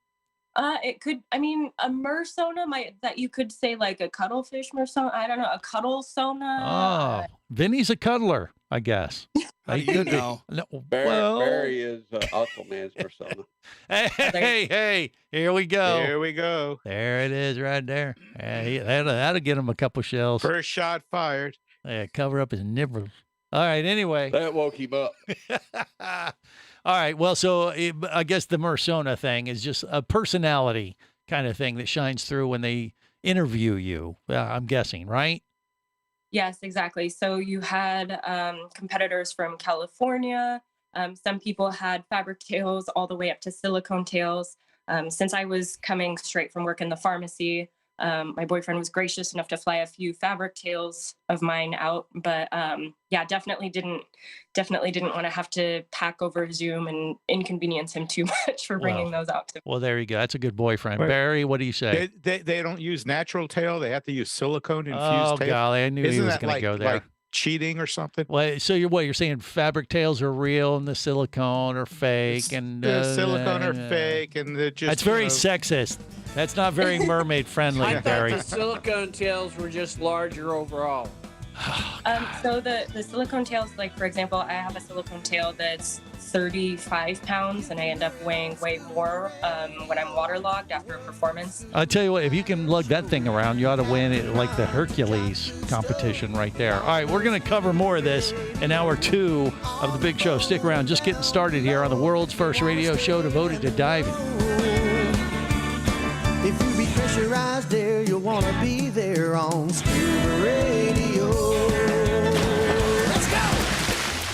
It could, I mean, a Mersona that you could say like a cuttlefish Mersona. I don't know, a cuddle sona. Oh, Vinny's a cuddler, I guess. How do you know? No, Barry is Aquaman's persona. Hey, here we go. Here we go. There it is right there. That'll get him a couple shells. First shot fired. Yeah, cover up his nipples. All right, anyway. That woke him up. All right, well, so I guess the Mersona thing is just a personality kind of thing that shines through when they interview you, I'm guessing, right? Yes, exactly. So you had competitors from California. Some people had fabric tails all the way up to silicone tails. Since I was coming straight from work in the pharmacy, my boyfriend was gracious enough to fly a few fabric tails of mine out. But yeah, definitely didn't want to have to pack over Zoom and inconvenience him too much for bringing those out to me. Well, there you go. That's a good boyfriend. Wait. Barry, what do you say? They don't use natural tail. They have to use silicone infused Oh, tail. golly, I knew he Isn't was that going to like, go there. like cheating or something? Well, so you're saying fabric tails are real and the silicone are fake, and The silicone are fake, and they're just. That's very sexist. That's not very mermaid friendly, I thought Barry. the silicone tails were just larger overall. So the silicone tails, like for example, I have a silicone tail that's 35 pounds, and I end up weighing way more when I'm waterlogged after a performance. I tell you what, if you can lug that thing around, you ought to win it like the Hercules competition right there. All right, we're going to cover more of this in hour 2 of the big show. Stick around, just getting started here on the world's first radio show devoted to diving. If you be pressurized there, you'll want to be there on Scuba Radio. Let's go!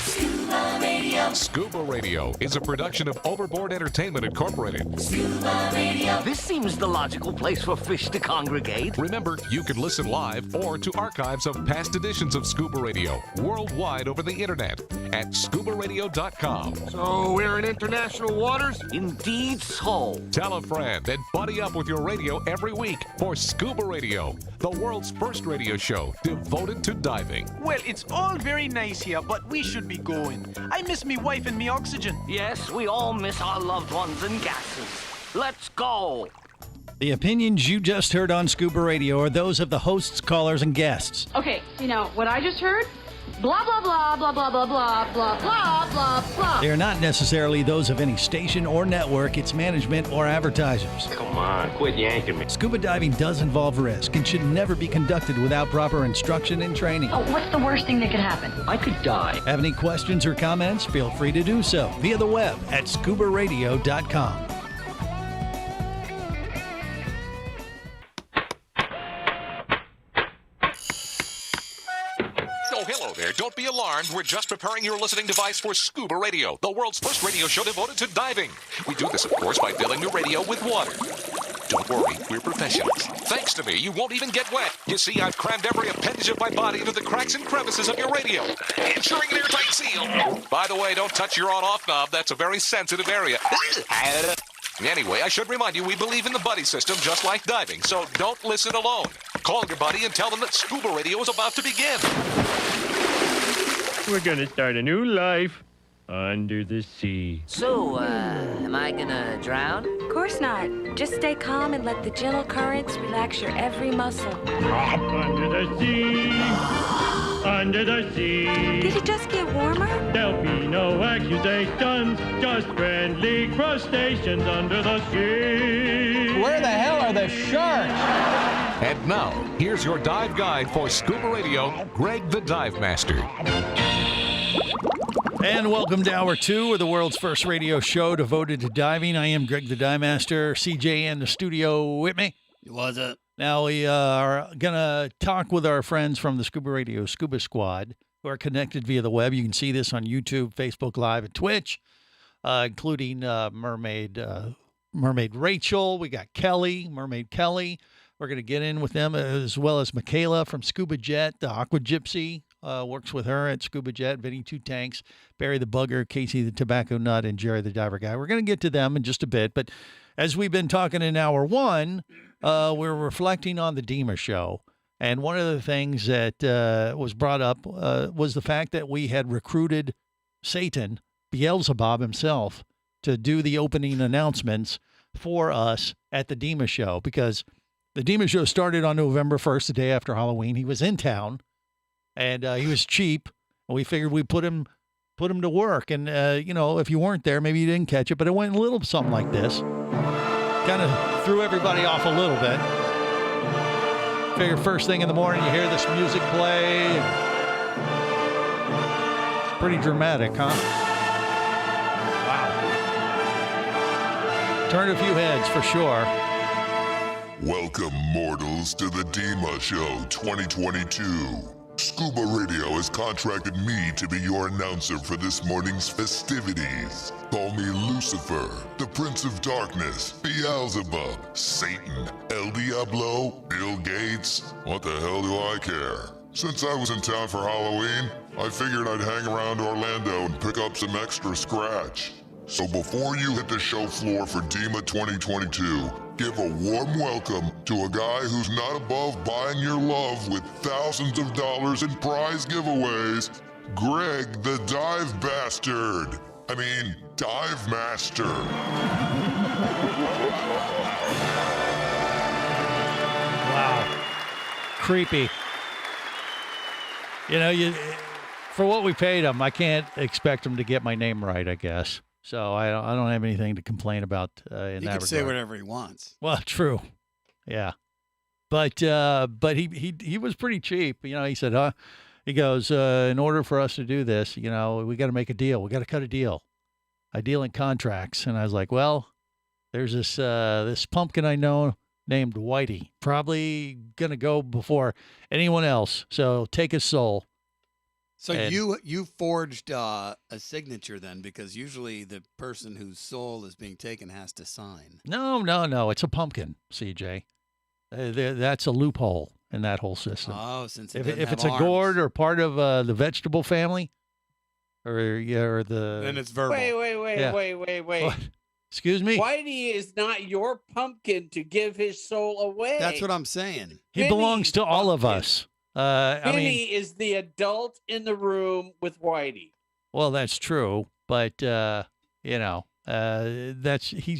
Scuba Radio. Scuba Radio is a production of Overboard Entertainment Incorporated. Scuba Radio. This seems the logical place for fish to congregate. Remember, you can listen live or to archives of past editions of Scuba Radio worldwide over the internet at ScubaRadio.com. So we're in international waters? Indeed so. Tell a friend and buddy up with your radio every week for Scuba Radio, the world's first radio show devoted to diving. Well, it's all very nice here, but we should be going. I miss me wife and me oxygen. Yes, we all miss our loved ones and gases. Let's go. The opinions you just heard on Scuba Radio are those of the hosts, callers, and guests. Okay, what I just heard? Blah, blah, blah, blah, blah, blah, blah, blah, blah, blah, blah. They are not necessarily those of any station or network, its management, or advertisers. Come on, quit yanking me. Scuba diving does involve risk and should never be conducted without proper instruction and training. Oh, what's the worst thing that could happen? I could die. Have any questions or comments? Feel free to do so via the web at ScubaRadio.com. Oh, hello there. Don't be alarmed. We're just preparing your listening device for Scuba Radio, the world's first radio show devoted to diving. We do this, of course, by filling your radio with water. Don't worry, we're professionals. Thanks to me, you won't even get wet. You see, I've crammed every appendage of my body into the cracks and crevices of your radio, ensuring an airtight seal. By the way, don't touch your on-off knob. That's a very sensitive area. Anyway, I should remind you, we believe in the buddy system just like diving, so don't listen alone. Call your buddy and tell them that Scuba Radio is about to begin. We're gonna start a new life under the sea. So, am I gonna drown? Of course not. Just stay calm and let the gentle currents relax your every muscle. Under the sea. Under the sea. Did it just get warmer? There'll be no accusations, just friendly crustaceans under the sea. Where the hell are the sharks? And now, here's your dive guide for Scuba Radio, Greg the Dive Master. And welcome to hour 2 of the world's first radio show devoted to diving. I am Greg the Dive Master. CJ in the studio with me. What's up? Now we are going to talk with our friends from the Scuba Radio Scuba Squad who are connected via the web. You can see this on YouTube, Facebook Live, and Twitch. including Mermaid Rachel. We got Kelly, Mermaid Kelly. We're going to get in with them, as well as Michaela from Scuba Jet, the Aqua Gypsy. Works with her at Scuba Jet, Vinny Two Tanks, Barry the Bugger, Casey the Tobacco Nut, and Jerry the Diver Guy. We're going to get to them in just a bit, but as we've been talking in hour one, we're reflecting on the Dima show. And one of the things that was brought up was the fact that we had recruited Satan, Beelzebub himself, to do the opening announcements for us at the Dima show, because the Dima show started on November 1st, the day after Halloween. He was in town. And he was cheap, and we figured we'd put him to work. And, if you weren't there, maybe you didn't catch it, but it went a little something like this. Kind of threw everybody off a little bit. Figure first thing in the morning, you hear this music play. It's pretty dramatic, huh? Wow. Turned a few heads for sure. Welcome, mortals, to the Dima Show 2022. Scuba Radio has contracted me to be your announcer for this morning's festivities. Call me Lucifer, the Prince of Darkness, Beelzebub, Satan, El Diablo, Bill Gates. What the hell do I care? Since I was in town for Halloween, I figured I'd hang around Orlando and pick up some extra scratch. So before you hit the show floor for Dima 2022, give a warm welcome to a guy who's not above buying your love with thousands of dollars in prize giveaways, Greg the Dive Bastard. Dive Master. Wow. Creepy. For what we paid him, I can't expect him to get my name right, I guess. So I don't have anything to complain about in that regard. He can say whatever he wants. Well, true. Yeah. But he was pretty cheap. He said, he goes, in order for us to do this, we got to make a deal. We got to cut a deal in contracts. And I was like, well, there's this pumpkin I know named Whitey, probably going to go before anyone else. So take his soul. So you forged a signature then, because usually the person whose soul is being taken has to sign. No. It's a pumpkin, CJ. That's a loophole in that whole system. Oh, since if it's arms. A gourd or part of the vegetable family, or the then it's verbal. Wait. What? Excuse me. Whitey is not your pumpkin to give his soul away. That's what I'm saying. He belongs to all of us. Vinny is the adult in the room with Whitey. Well, that's true, but he's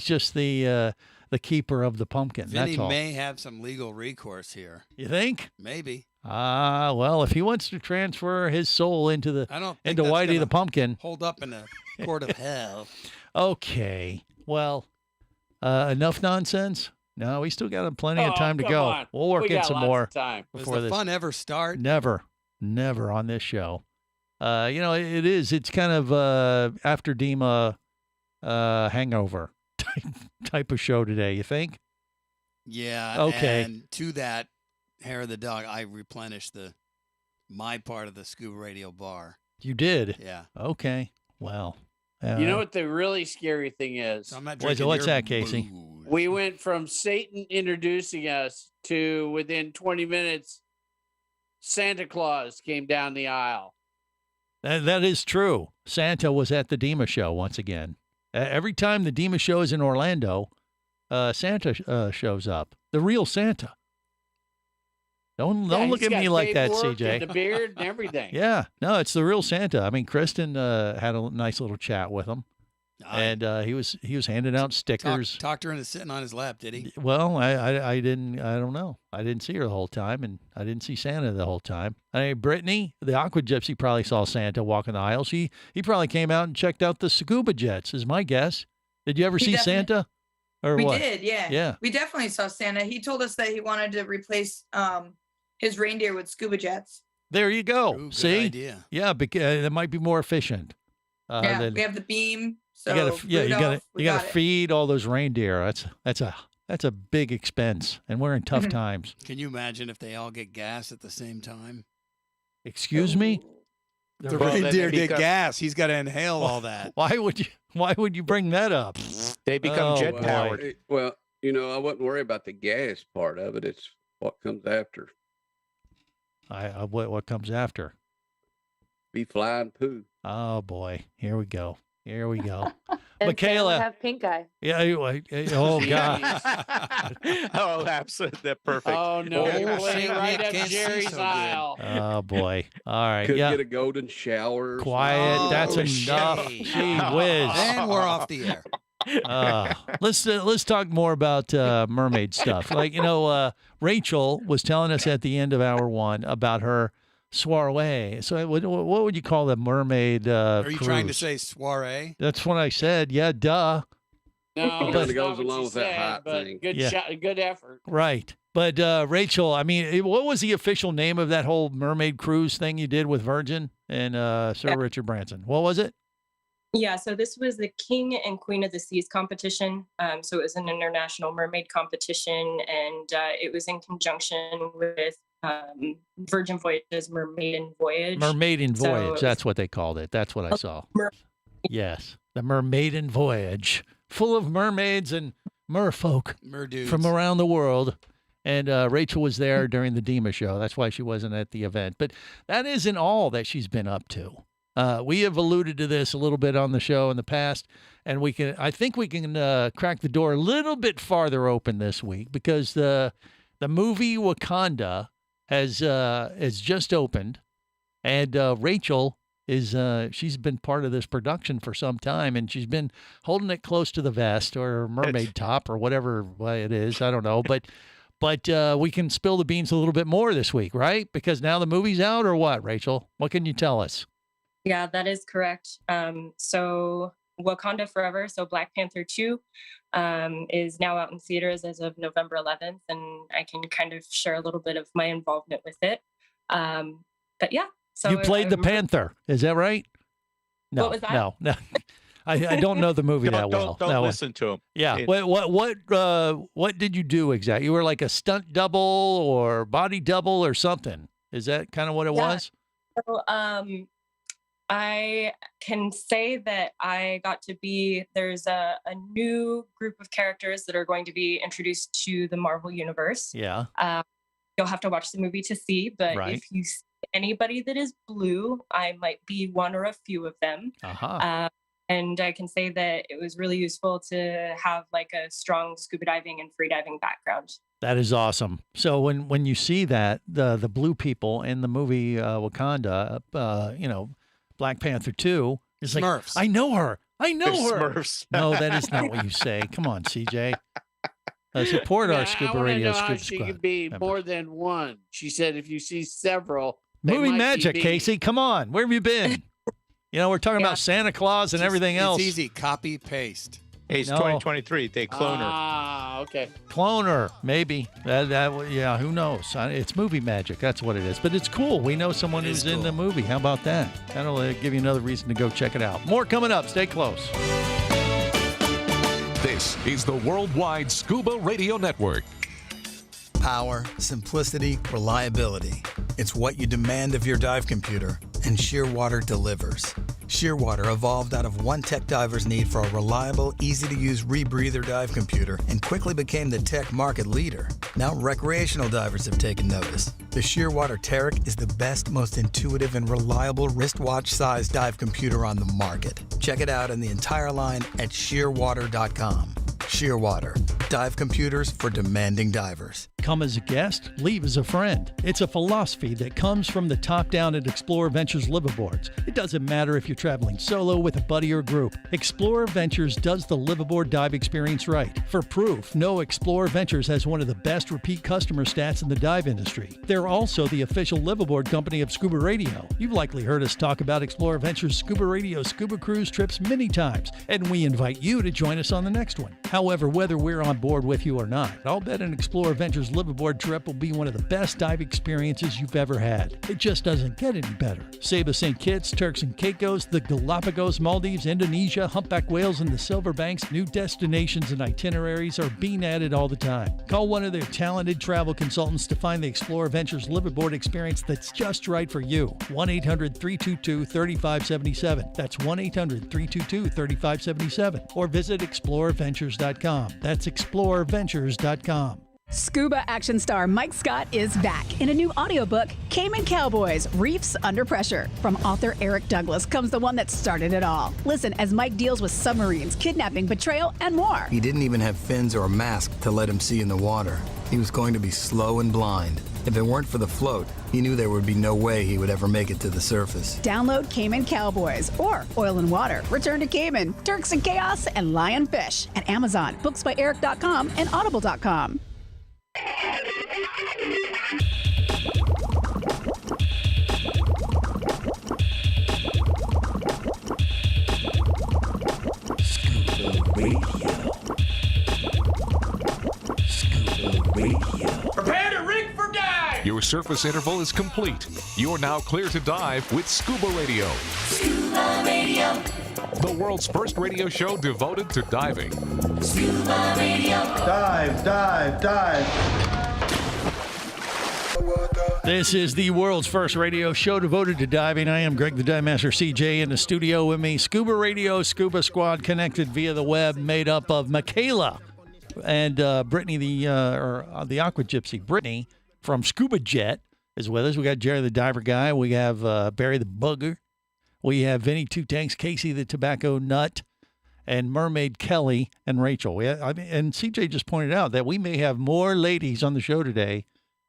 just the keeper of the pumpkin. Vinny that's all. May have some legal recourse here. You think? Maybe. Well, if he wants to transfer his soul into Whitey the pumpkin, hold up in the court of hell. Okay. Well, enough nonsense. No, we still got plenty of time to go. On. We'll work in some more before this. Does the fun ever start? Never on this show. It is. It's kind of after Dima hangover type of show today. You think? Yeah. Okay. And to that, hair of the dog, I replenished my part of the Scuba Radio bar. You did? Yeah. Okay. Well. You know what the really scary thing is? So I'm not what's that, Casey? Booze. We went from Satan introducing us to within 20 minutes, Santa Claus came down the aisle. That is true. Santa was at the Dima show once again. Every time the Dima show is in Orlando, Santa shows up. The real Santa. Don't look at me like that, CJ. And the beard and everything. Yeah, no, it's the real Santa. Kristen had a nice little chat with him, and he was handing out stickers. Talked her into sitting on his lap, did he? Well, I didn't. I don't know. I didn't see her the whole time, and I didn't see Santa the whole time. Brittany, the Aqua Gypsy, probably saw Santa walking the aisles. He probably came out and checked out the Scuba Jets, is my guess. Did you ever see Santa? Or we what? did, yeah. Yeah. We definitely saw Santa. He told us that he wanted to replace his reindeer with Scuba Jets. There you go. Ooh, see? good idea. Yeah, because that might be more efficient. We have the beam. So you gotta feed all those reindeer. That's a big expense, and we're in tough times. Can you imagine if they all get gas at the same time? Excuse me? The Well, then reindeer they get become- gas. He's got to inhale all that. Why would you bring that up? They become Oh, jet boy. powered. Well, I wouldn't worry about the gas part of it. It's what comes after. What comes after? Be flying poo. Oh boy, here we go. Here we go. And Michaela. Sam would have pink eye. Yeah. Oh God. Oh, absolutely. That's perfect. Oh no, Oh, you're playing Saint right Nick up can't see Jerry's so good. aisle. Oh boy. All right. Could Yeah. get a golden shower. or Quiet. Oh, That's shit. enough. Gee whiz. And we're off the air. Let's talk more about mermaid stuff. Like Rachel was telling us at the end of hour one about her soiree. So what would you call the mermaid? Are you trying to cruise? say soiree? That's what I said. Yeah, duh. No, But that's it goes not what along you with that said, hot but thing. Good Yeah. shot, good effort. Right. But Rachel, I mean, what was the official name of that whole mermaid cruise thing you did with Virgin and Sir Richard Branson? What was it? Yeah, so this was the King and Queen of the Seas competition. So it was an international mermaid competition, and it was in conjunction with Virgin Voyages Mermaiden Voyage. Mermaiden So it Voyage. was- That's what they called it. That's what I saw. Mer- Yes, the Mermaiden Voyage, full of mermaids and merfolk Merdudes. from around the world. And Rachel was there during the Dima show. That's why she wasn't at the event. But that isn't all that she's been up to. We have alluded to this a little bit on the show in the past, and I think we can crack the door a little bit farther open this week because the movie Wakanda has just opened, and Rachel she's been part of this production for some time, and she's been holding it close to the vest or mermaid top or whatever way it is. I don't know, but we can spill the beans a little bit more this week, right? Because now the movie's out, or what, Rachel? What can you tell us? Yeah, that is correct. So Wakanda Forever, so Black Panther 2, is now out in theaters as of November 11th, and I can kind of share a little bit of my involvement with it. But yeah. So You played the I'm- Panther, is that right? No, What was that? no. I don't know the movie that well. Don't No. listen to him. Yeah. What did you do exactly? You were like a stunt double or body double or something. Is that kind of what it was? So, I can say that I got to be, there's a new group of characters that are going to be introduced to the Marvel Universe. Yeah. You'll have to watch the movie to see, but Right. if you see anybody that is blue, I might be one or a few of them. Uh-huh. And I can say that it was really useful to have like a strong scuba diving and free diving background. That is awesome. So when you see that the blue people in the movie Wakanda, Black Panther 2, it's like Smurfs. I know her. I know They're her. Smurfs. No, that is not what you say. Come on, CJ. Support our Yeah, I Scuba wanna Radio know how Scuba she Squad. could be members. more than one. She said if you see several, they Movie might be magic, me. Casey. Come on. Where have you been? We're talking about Santa Claus and everything else. It's easy. Copy, paste. Hey, it's No. 2023. They clone her. Ah, okay. Cloner, maybe. Yeah, who knows? It's movie magic. That's what it is. But it's cool. We know someone It who's is in the cool. movie. How about that? That'll give you another reason to go check it out. More coming up. Stay close. This is the Worldwide Scuba Radio Network. Power, simplicity, reliability. It's what you demand of your dive computer, and Shearwater delivers. Shearwater evolved out of one tech diver's need for a reliable, easy-to-use rebreather dive computer and quickly became the tech market leader. Now recreational divers have taken notice. The Shearwater Taric is the best, most intuitive, and reliable wristwatch-sized dive computer on the market. Check it out and the entire line at shearwater.com. Shearwater, dive computers for demanding divers. Come as a guest, leave as a friend. It's a philosophy that comes from the top down at Explorer Ventures liveaboards. It doesn't matter if you're traveling solo with a buddy or group. Explorer Ventures does the liveaboard dive experience right. For proof, know Explorer Ventures has one of the best repeat customer stats in the dive industry. They're also the official liveaboard company of Scuba Radio. You've likely heard us talk about Explorer Ventures Scuba Radio scuba cruise trips many times, and we invite you to join us on the next one. However, whether we're on board with you or not, I'll bet an Explorer Ventures liveaboard trip will be one of the best dive experiences you've ever had. It just doesn't get any better. Saba St. Kitts, Turks and Caicos, the Galapagos, Maldives, Indonesia, humpback whales, and the Silver Banks, new destinations and itineraries are being added all the time. Call one of their talented travel consultants to find the Explore Ventures liveaboard experience that's just right for you. 1-800-322-3577. That's 1-800-322-3577. Or visit exploreventures.com. That's exploreventures.com. Scuba action star Mike Scott is back in a new audiobook, Cayman Cowboys, Reefs Under Pressure. From author Eric Douglas comes the one that started it all. Listen as Mike deals with submarines, kidnapping, betrayal, and more. He didn't even have fins or a mask to let him see in the water. He was going to be slow and blind. If it weren't for the float, he knew there would be no way he would ever make it to the surface. Download Cayman Cowboys or Oil and Water, Return to Cayman, Turks and Chaos, and Lionfish at Amazon, booksbyeric.com, and audible.com. Prepare to rig for dive! Your surface interval is complete. You're now clear to dive with Scuba Radio. Scuba Radio. The world's first radio show devoted to diving. Scuba Radio. Dive, dive, dive. This is the world's first radio show devoted to diving. I am Greg the Dive Master CJ in the studio with me. Scuba Radio, Scuba Squad connected via the web, made up of Michaela and Brittany, the Aqua Gypsy. Brittany from Scuba Jet is with us. We got Jerry the Diver Guy. We have Barry the Bugger. We have Vinny Two Tanks, Casey the Tobacco Nut, and Mermaid Kelly and Rachel. And CJ just pointed out that we may have more ladies on the show today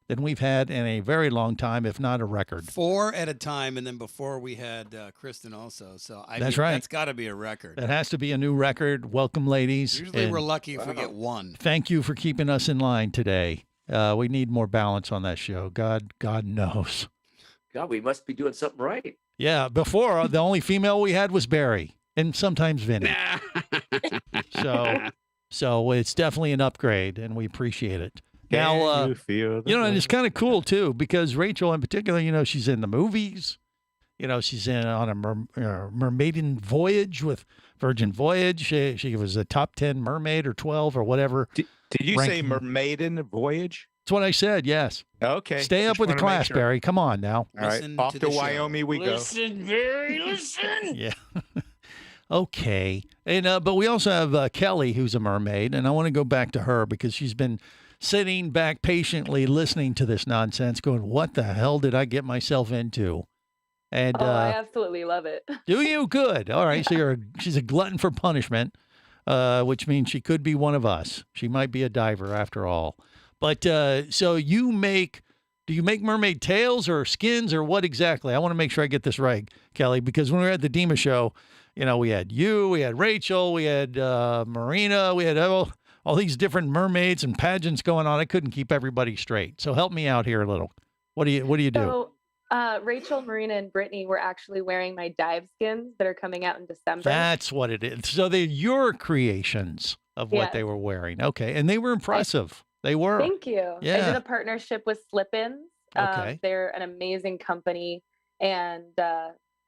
than we've had in a very long time, if not a record. 4 at a time, and then before we had Kristen also. So That's right. That's got to be a record. That has to be a new record. Welcome, ladies. Usually And we're lucky if we get one. Thank you for keeping us in line today. We need more balance on that show. God knows. God, we must be doing something right. Yeah, before the only female we had was Barry, and sometimes Vinny. So it's definitely an upgrade, and we appreciate it. Now, and it's kind of cool too, because Rachel in particular, she's in the movies. She's on a mermaiden voyage with Virgin Voyage. She was a top 10 mermaid or 12 or whatever. Did you say mermaiden voyage? That's what I said, yes. Okay. Stay up with the class, Barry. Come on now. All right. Off to Wyoming we go. Listen, Barry, listen. Yeah. Okay. And but we also have Kelly, who's a mermaid, and I want to go back to her because she's been sitting back patiently listening to this nonsense, going, what the hell did I get myself into? And I absolutely love it. Do you? Good. All right. So she's a glutton for punishment, which means she could be one of us. She might be a diver after all. But so do you make mermaid tails or skins or what exactly? I want to make sure I get this right, Kelly, because when we were at the Dima show, we had you, we had Rachel, we had Marina, we had all these different mermaids and pageants going on. I couldn't keep everybody straight. So help me out here a little. What do you do? So Rachel, Marina, and Brittany were actually wearing my dive skins that are coming out in December. That's what it is. So they're your creations of what they were wearing. Okay. And they were impressive. They were. Thank you. Yeah. I did a partnership with Slip-Ins. Okay. They're an amazing company. And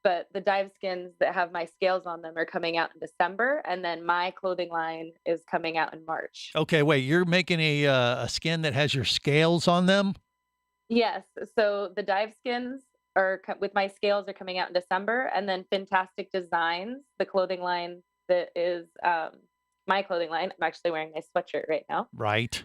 but the dive skins that have my scales on them are coming out in December, and then my clothing line is coming out in March. Okay, wait, you're making a skin that has your scales on them? Yes. So the dive skins with my scales are coming out in December, and then Fantastic Designs, the clothing line that is my clothing line. I'm actually wearing my sweatshirt right now. Right.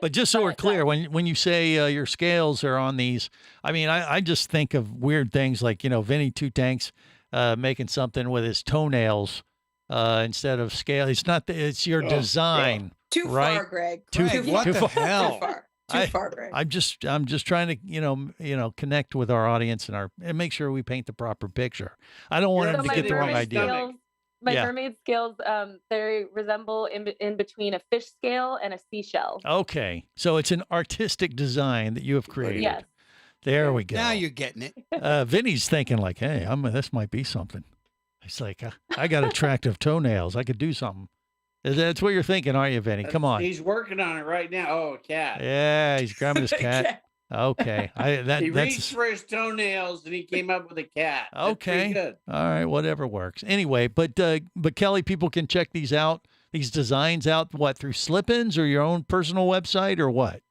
But just so we're clear, when you say your scales are on these, I mean, I just think of weird things like, Vinny Two Tanks making something with his toenails instead of scale. It's not it's your design. Too right? far, Greg. What the hell? Too far, Greg. I'm just trying to, connect with our audience and make sure we paint the proper picture. I don't want them to get the wrong idea. My mermaid scales, they resemble in between a fish scale and a seashell. Okay. So it's an artistic design that you have created. Yes. There we go. Now you're getting it. Vinny's thinking like, hey, this might be something. He's like, I got attractive toenails. I could do something. That's what you're thinking, aren't you, Vinny? Come on. He's working on it right now. Oh, a cat. Yeah, he's grabbing his cat. Okay. He That's reached for his toenails and he came up with a cat. That's okay. pretty good. All right, whatever works. Anyway, but Kelly, people can check these designs out, what, through Slip-ins or your own personal website or what?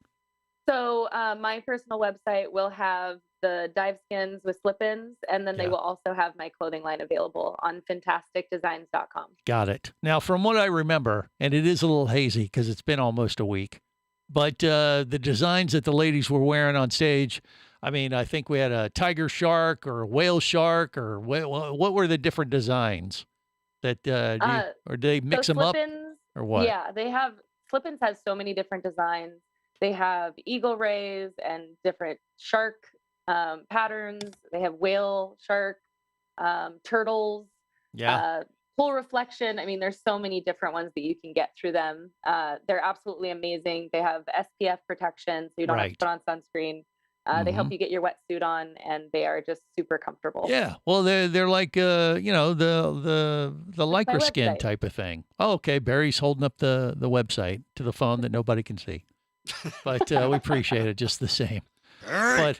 So my personal website will have the dive skins with slip-ins, and then they will also have my clothing line available on fantasticdesigns.com. Got it. Now, from what I remember, and it is a little hazy because it's been almost a week, but the designs that the ladies were wearing on stage, I mean, I think we had a tiger shark or a whale shark, or what were the different designs that, or do they mix them up or what? Yeah, they have, slip-ins has so many different designs. They have eagle rays and different shark patterns. They have whale, shark, turtles, pool reflection. I mean, there's so many different ones that you can get through them. They're absolutely amazing. They have SPF protection, so you don't have to put on sunscreen. They help you get your wetsuit on, and they are just super comfortable. Yeah, well, they're like the lycra skin type of thing. Oh, okay. Barry's holding up the website to the phone that nobody can see, but we appreciate it just the same. But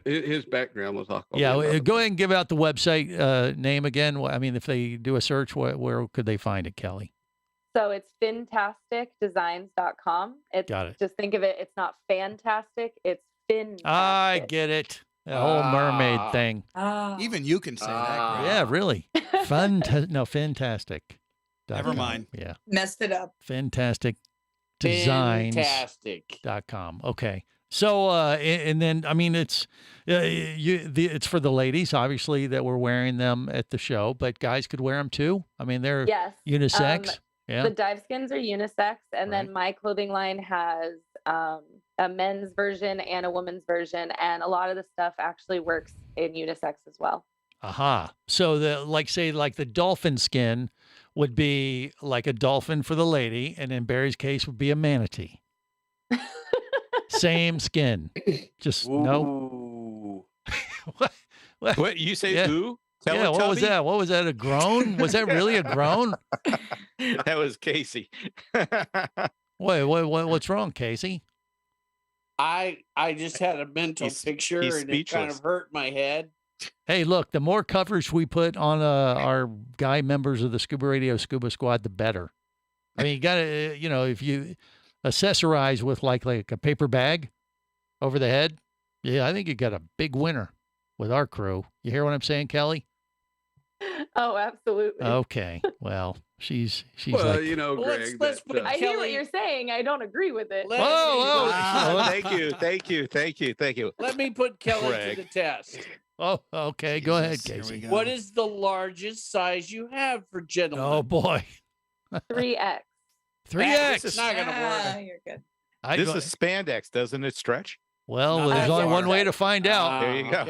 his background was awkward. Yeah, go ahead and give out the website name again. I mean, if they do a search, where could they find it, Kelly? So it's fantasticdesigns.com. Got it. Just think of it. It's not fantastic. It's fantastic. I get it. The whole mermaid thing. Even you can say that. Greg. Yeah, really. Fantastic. Never mind. Yeah. Messed it up. Fantastic designs.com. Okay. So, and then, I mean, it's for the ladies, obviously, that were wearing them at the show, but guys could wear them too. I mean, they're unisex. The dive skins are unisex, and then my clothing line has a men's version and a woman's version, and a lot of the stuff actually works in unisex as well. Aha. So the dolphin skin would be like a dolphin for the lady, and in Barry's case would be a manatee. Same skin. Just no. What you say? Ooh? Yeah, what was that? What was that? A groan? Was that really a groan? That was Casey. Wait, what's wrong, Casey? I just had a mental picture and it kind of hurt my head. Hey, look, the more coverage we put on our guy members of the Scuba Radio Scuba Squad, the better. I mean, you got to, if you accessorize with like a paper bag over the head, yeah, I think you got a big winner with our crew. You hear what I'm saying, Kelly? Oh, absolutely. Okay. Well, she's well, like, Greg. I hear what you're saying. I don't agree with it. Thank you. Let me put Kelly to the test. Oh, okay. Go ahead, Casey. What is the largest size you have for gentlemen? Oh, boy. 3X. 3X. It's not going to work. You're good. This is spandex. Doesn't it stretch? Well, there's only one way to find out. There you go.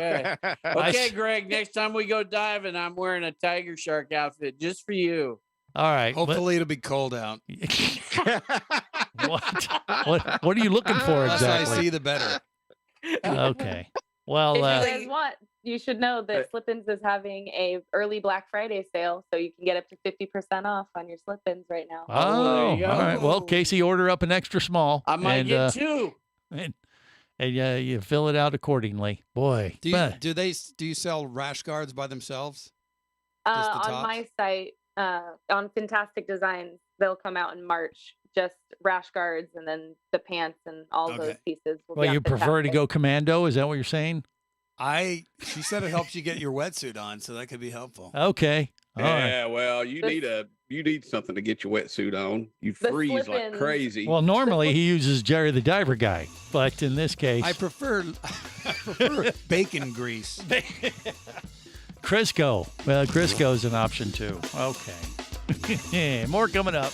Okay, Greg, next time we go diving, I'm wearing a tiger shark outfit just for you. All right. Hopefully it'll be cold out. What are you looking for exactly? The less I see, the better. Okay. Well, if you guys want, you should know that Slip-ins is having a early Black Friday sale, so you can get up to 50% off on your Slip-ins right now. Oh, all right. Well, Casey, order up an extra small. I might get two. And you fill it out accordingly. Boy. Do you sell rash guards by themselves? On my site, on Fantastic Designs, they'll come out in March. Just rash guards and then the pants and all those pieces. Well, you prefer to go commando? Is that what you're saying? She said it helps you get your wetsuit on, so that could be helpful. Okay. All right. Well, you need something to get your wetsuit on. You freeze like crazy. Well, normally he uses Jerry the Diver Guy, but in this case, I prefer bacon grease. Crisco. Well, Crisco is an option too. Okay. More coming up.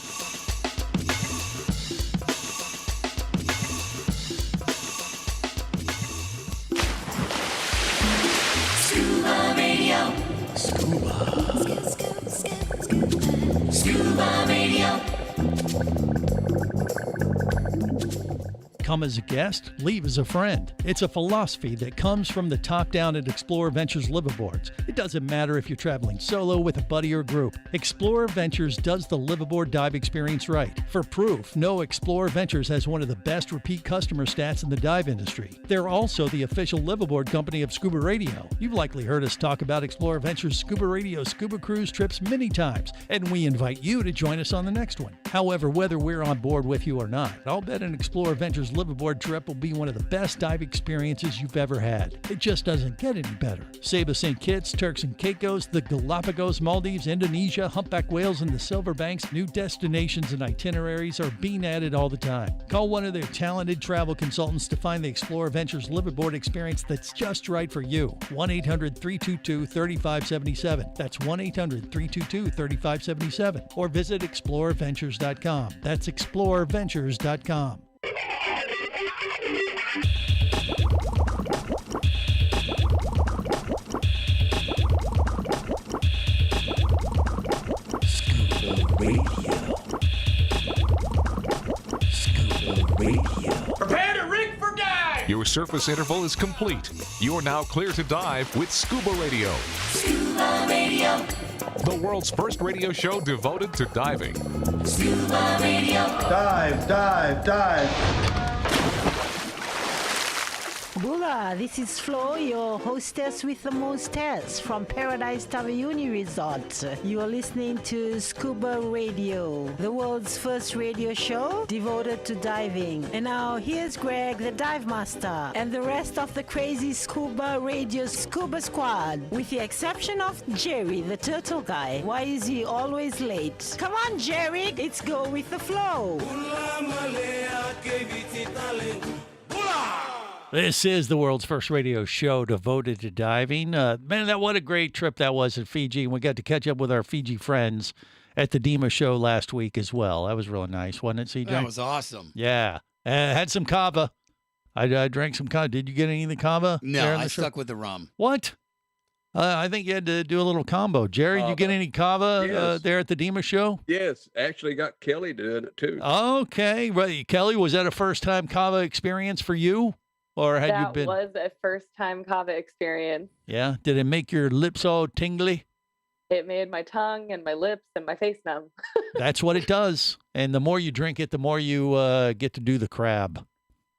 Scuba Radio. Scuba Radio. Come as a guest, leave as a friend. It's a philosophy that comes from the top down at Explorer Ventures liveaboards. It doesn't matter if you're traveling solo, with a buddy, or group. Explorer Ventures does the liveaboard dive experience right. For proof, know Explorer Ventures has one of the best repeat customer stats in the dive industry. They're also the official liveaboard company of Scuba Radio. You've likely heard us talk about Explorer Ventures Scuba Radio scuba cruise trips many times, and we invite you to join us on the next one. However, whether we're on board with you or not, I'll bet an Explorer Ventures liveaboard trip will be one of the best dive experiences you've ever had. It just doesn't get any better. Saba St. Kitts, Turks and Caicos, the Galapagos, Maldives, Indonesia, humpback whales, and the Silver Banks, new destinations and itineraries are being added all the time. Call one of their talented travel consultants to find the Explorer Ventures liveaboard experience that's just right for you. 1-800-322-3577. That's 1-800-322-3577. Or visit explorerventures.com. That's explorerventures.com. Prepare to rig for dive! Your surface interval is complete. You're now clear to dive with Scuba Radio. Scuba Radio. The world's first radio show devoted to diving. Scuba Radio. Dive, dive, dive. Bula, this is Flo, your hostess with the mostess from Paradise Tabayuni Resort. You are listening to Scuba Radio, the world's first radio show devoted to diving. And now here's Greg, the dive master, and the rest of the crazy Scuba Radio Scuba Squad, with the exception of Jerry, the turtle guy. Why is he always late? Come on, Jerry, let's go with the flow. This is the world's first radio show devoted to diving. Man, what a great trip that was in Fiji. And we got to catch up with our Fiji friends at the DEMA show last week as well. That was really nice, wasn't it, CJ? That was awesome. Yeah. Had some kava. I drank some kava. Did you get any of the kava? No, I stuck with the rum. What? I think you had to do a little combo. Jerry, did you get any kava Yes. there at the DEMA show? Yes, actually got Kelly doing it too. Okay. Right. Kelly, was that a first-time kava experience for you? Or had you been? That was a first-time kava experience. Yeah. Did it make your lips all tingly? It made my tongue and my lips and my face numb. That's what it does. And the more you drink it, the more you get to do the crab.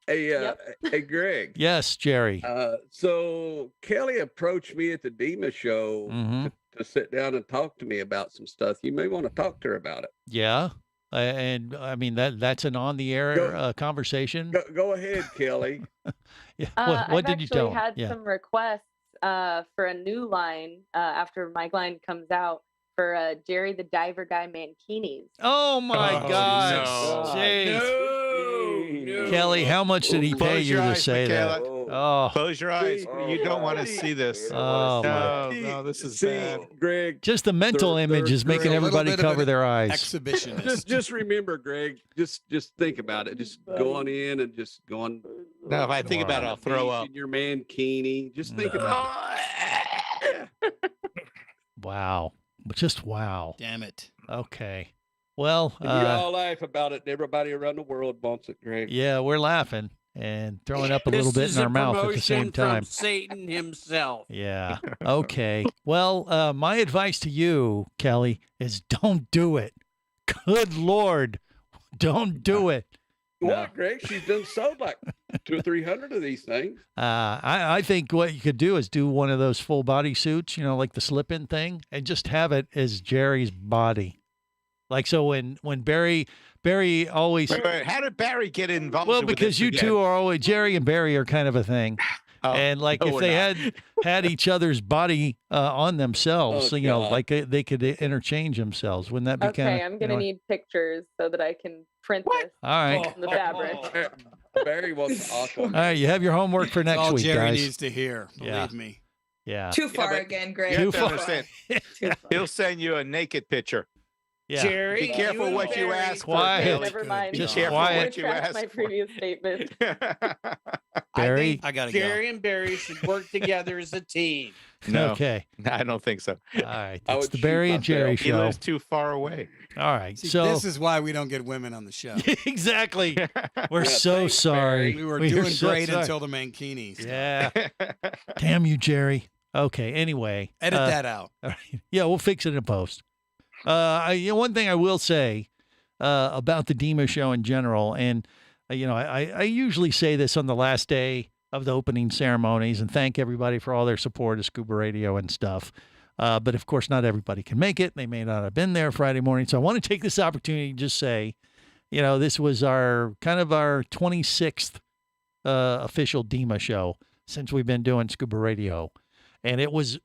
Hey, hey, Greg. Yes, Jerry. So Kelly approached me at the DEMA show to sit down and talk to me about some stuff. You may want to talk to her about it. Yeah. And I mean, that's an on-the-air conversation. Go ahead, Kelly. Yeah. I've What did you tell actually him? had Yeah. some requests for a new line after my line comes out for Jerry the Diver Guy Mankinis. Oh my God! no. Jeez. No. Kelly, how much did he pay Close you your to eyes, say that? Michaela. Oh, Close your eyes. You don't want to see this. Oh, no, this is bad. Greg. just the mental image is making everybody cover their eyes. Exhibitionist. Just remember, Greg. Just think about it. Just go on in and just go on. No, if I think about it, I'll throw up. In your mankini. Just think about it. Wow. Just wow. Damn it. Okay. Well, And you all laugh about it, and everybody around the world wants it, Greg. yeah, we're laughing and throwing up a little This bit is in a our mouth at the same promotion from time. Satan himself. Yeah. Okay. Well, my advice to you, Kelly, is don't do it. Good Lord. Don't do it. What, Greg? She's done sold like 200 or 300 of these things. I think what you could do is do one of those full body suits, like the slip-in thing, and just have it as Jerry's body. Like, so when Barry always. Wait, how did Barry get involved? Well, with because this you again? two are always, Jerry and Barry are kind of a thing. And like no, if we're they not. had each other's body on themselves, Oh, God. like they could interchange themselves. Wouldn't that be kind of? Okay, I'm gonna need pictures so that I can print this All right. on the fabric. Barry wants to awesome. All right, you have your homework for next all week, Jerry guys. needs to hear. Believe Yeah. me. Yeah. Too far but again, You Greg. have Too to far. understand. He'll send you a naked picture. Yeah. Jerry, Be careful what you Jerry. ask for, Quiet. Kelly. Never mind. Be Just careful quiet. what you Retract ask my for. previous statement. Barry? I gotta Jerry and Barry should work together as a team. No, Okay. I don't think so. All right. I It's would the shoot Barry and Jerry myself. He show. lives too far away. All right. See, So this is why we don't get women on the show. exactly. We're Yeah, so thanks, sorry. We were are doing so great sorry. until the Mankinis. Yeah. Damn you, Jerry. Okay. Anyway. Edit that out. All right. Yeah, we'll fix it in post. One thing I will say about the Dima show in general, and I usually say this on the last day of the opening ceremonies and thank everybody for all their support of Scuba Radio and stuff. But of course, not everybody can make it. They may not have been there Friday morning. So I want to take this opportunity to just say, this was our 26th official Dima show since we've been doing Scuba Radio. And it was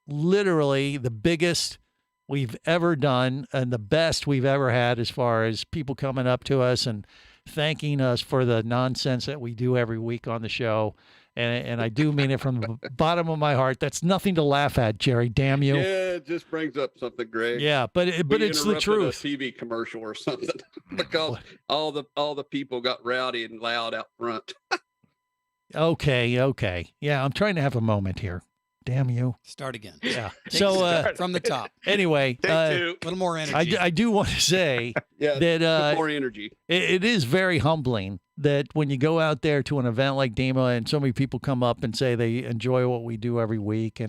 literally the biggest we've ever done and the best we've ever had as far as people coming up to us and thanking us for the nonsense that we do every week on the show. And I do mean it from the bottom of my heart. That's nothing to laugh at, Jerry. Damn you. Yeah, it just brings up something, Greg. Yeah, but it's the interrupted truth. A TV commercial or something because all the people got rowdy and loud out front. Okay. Yeah, I'm trying to have a moment here. Damn you. Start again. Yeah. Take So it from the top. Anyway, a little more energy. I do want to say Yeah, that more energy. it is very humbling that when you go out there to an event like Dima and so many people come up and say they enjoy what we do every week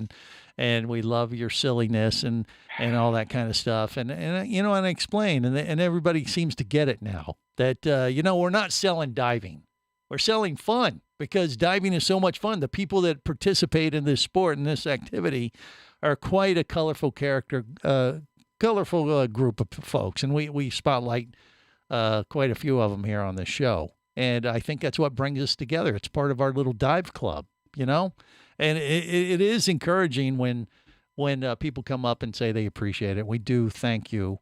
and we love your silliness and all that kind of stuff. And I explain and everybody seems to get it now that, we're not selling diving. We're selling fun because diving is so much fun. The people that participate in this sport and this activity are quite a colorful group of folks. And we spotlight quite a few of them here on the show. And I think that's what brings us together. It's part of our little dive club, and it is encouraging when people come up and say they appreciate it. We do thank you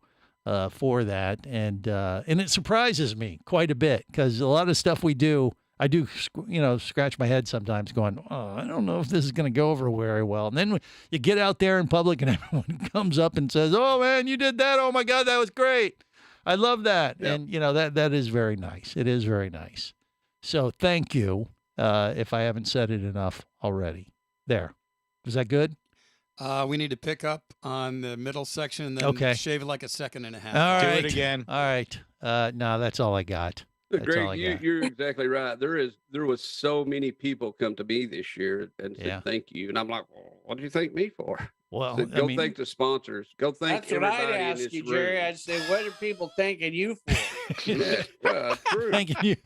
for that. And it surprises me quite a bit because a lot of stuff we do, I do, scratch my head sometimes going, oh, I don't know if this is going to go over very well. And then you get out there in public and everyone comes up and says, oh, man, you did that. Oh, my God, that was great. I love that. Yeah. And, that is very nice. It is very nice. So thank you if I haven't said it enough already. There. Was that good? We need to pick up on the middle section and then shave it like a second and a half. All right. Do it again. All right. No, that's all I got. Greg, you're exactly right. There was so many people come to me this year and said thank you, and I'm like, well, what do you thank me for? Well, go thank the sponsors. Go thank That's what everybody I'd in ask this you, room. Jerry. I'd say, what are people thanking you for? Yeah, true. Thanking you.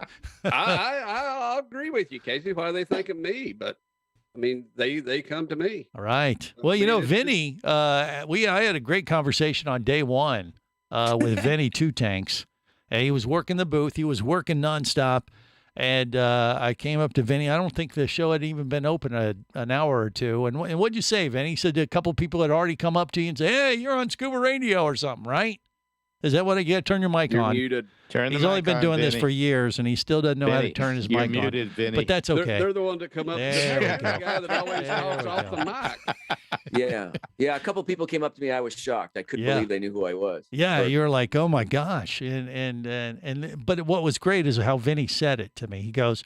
I agree with you, Casey. Why are they thanking me? But I mean, they come to me. All right. Well, Vinny, I had a great conversation on day one with Vinny Two Tanks. And he was working the booth. He was working nonstop. And I came up to Vinny. I don't think the show had even been open an hour or two. And what'd you say, Vinny? He said a couple people had already come up to you and say, hey, you're on Scuba Radio or something, right? Is that what I get? Turn your mic You're on. muted. He's only been doing this for years, and he still doesn't know how to turn his mic muted, on. Vinny. But that's okay. They're the ones that come up. There The we go. guy that always talks off the mic. Yeah. A couple people came up to me. I was shocked. I couldn't believe they knew who I was. Yeah, But you were like, oh my gosh, but what was great is how Vinny said it to me. He goes,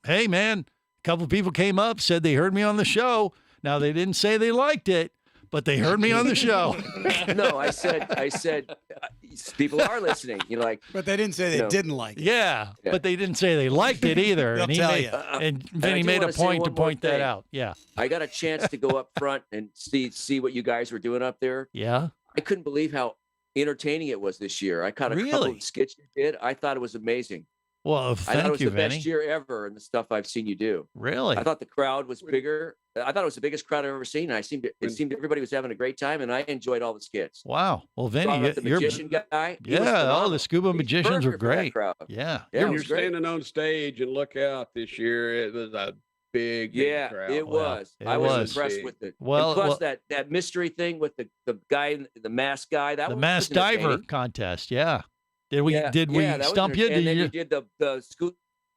hey man, a couple people came up, said they heard me on the show. Now they didn't say they liked it, but they heard me on the show. No, I said, people are listening. But they didn't say they didn't like it. Yeah, but they didn't say they liked it either. They'll And he tell made, you. and Vinny made a wanna say point to one more point that thing. out. Yeah. I got a chance to go up front and see what you guys were doing up there. Yeah. I couldn't believe how entertaining it was this year. I caught a couple Really? of skits you did. I thought it was amazing. Well, I thought it thank was you, the Vinny. best year ever in the stuff I've seen you do. Really? I thought the crowd was bigger. I thought it was the biggest crowd I've ever seen. And it seemed everybody was having a great time, and I enjoyed all the skits. Wow. Well, Brought Vinny, up the you're magician guy. He was yeah. Oh, phenomenal. the scuba He's magicians were perfect for that great. crowd. Yeah. Yeah, it You're was great. standing on stage and look out this year. It was a big crowd. It was. it I was was. impressed with it. Well, and plus that mystery thing with the guy, the masked guy. That The was mass diver entertaining. contest. Yeah. Did we that was stump you? entertaining. And Did then you? you did the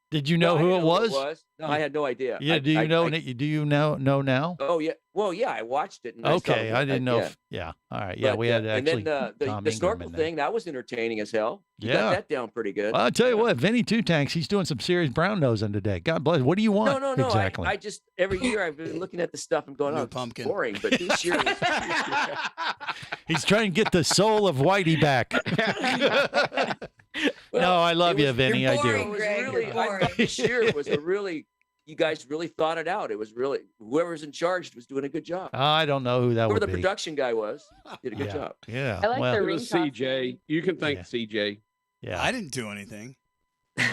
Did you know I who didn't it was? No, I had no idea. Yeah. Do you know? Do you know now? Oh yeah. Well, yeah, I watched it. And Okay, I I didn't know. yeah. All right. Yeah, But, we had and actually then the Tom Ingram snorkel in there. thing that was entertaining as hell. You Yeah. got that down pretty good. Well, I'll tell you what, Vinny Two Tanks, he's doing some serious brown nosing today. God bless. What do you want? No. Exactly. I just every year I've been looking at the stuff and going, New oh, pumpkin. it's boring. But this year, was, He's trying to get the soul of Whitey back. No, I love you, Vinny. You're I boring, do. Greg. really, You're I boring. thought this year was a really. You guys really thought it out. It was really whoever's in charge was doing a good job. I don't know who that Whoever would the be. production guy was did a good Yeah. job. Yeah. I like well, the It ring was CJ. costume. You can thank CJ. yeah. I didn't do anything.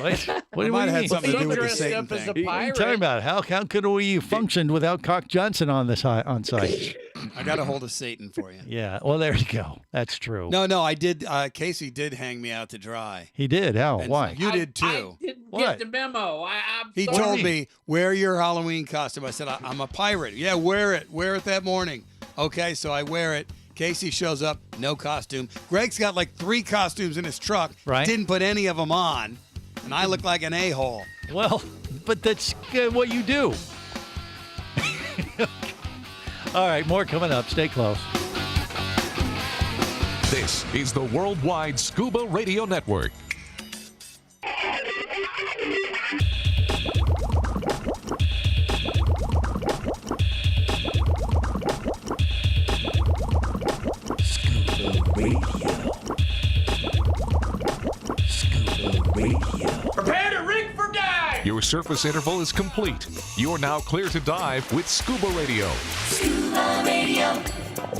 What? What I do might you have had mean? something to do He with the dressed Satan up as a thing. What are you pirate. talking about? How could we functioned without Cock Johnson on this on site? I got a hold of Satan for you. Yeah. Well, there you go. That's true. No, I did. Casey did hang me out to dry. He did. How? And Why? You did too. I didn't What? get the memo. I'm He sorry. told me, wear your Halloween costume. I said, I'm a pirate. Yeah, wear it. Wear it that morning. Okay, so I wear it. Casey shows up, no costume. Greg's got like 3 costumes in his truck. Right. Didn't put any of them on. And I look like an a-hole. Well, but that's what you do. All right, more coming up. Stay close. This is the Worldwide Scuba Radio Network. Prepare to rig for dive! Your surface interval is complete. You're now clear to dive with Scuba Radio, Scuba Radio.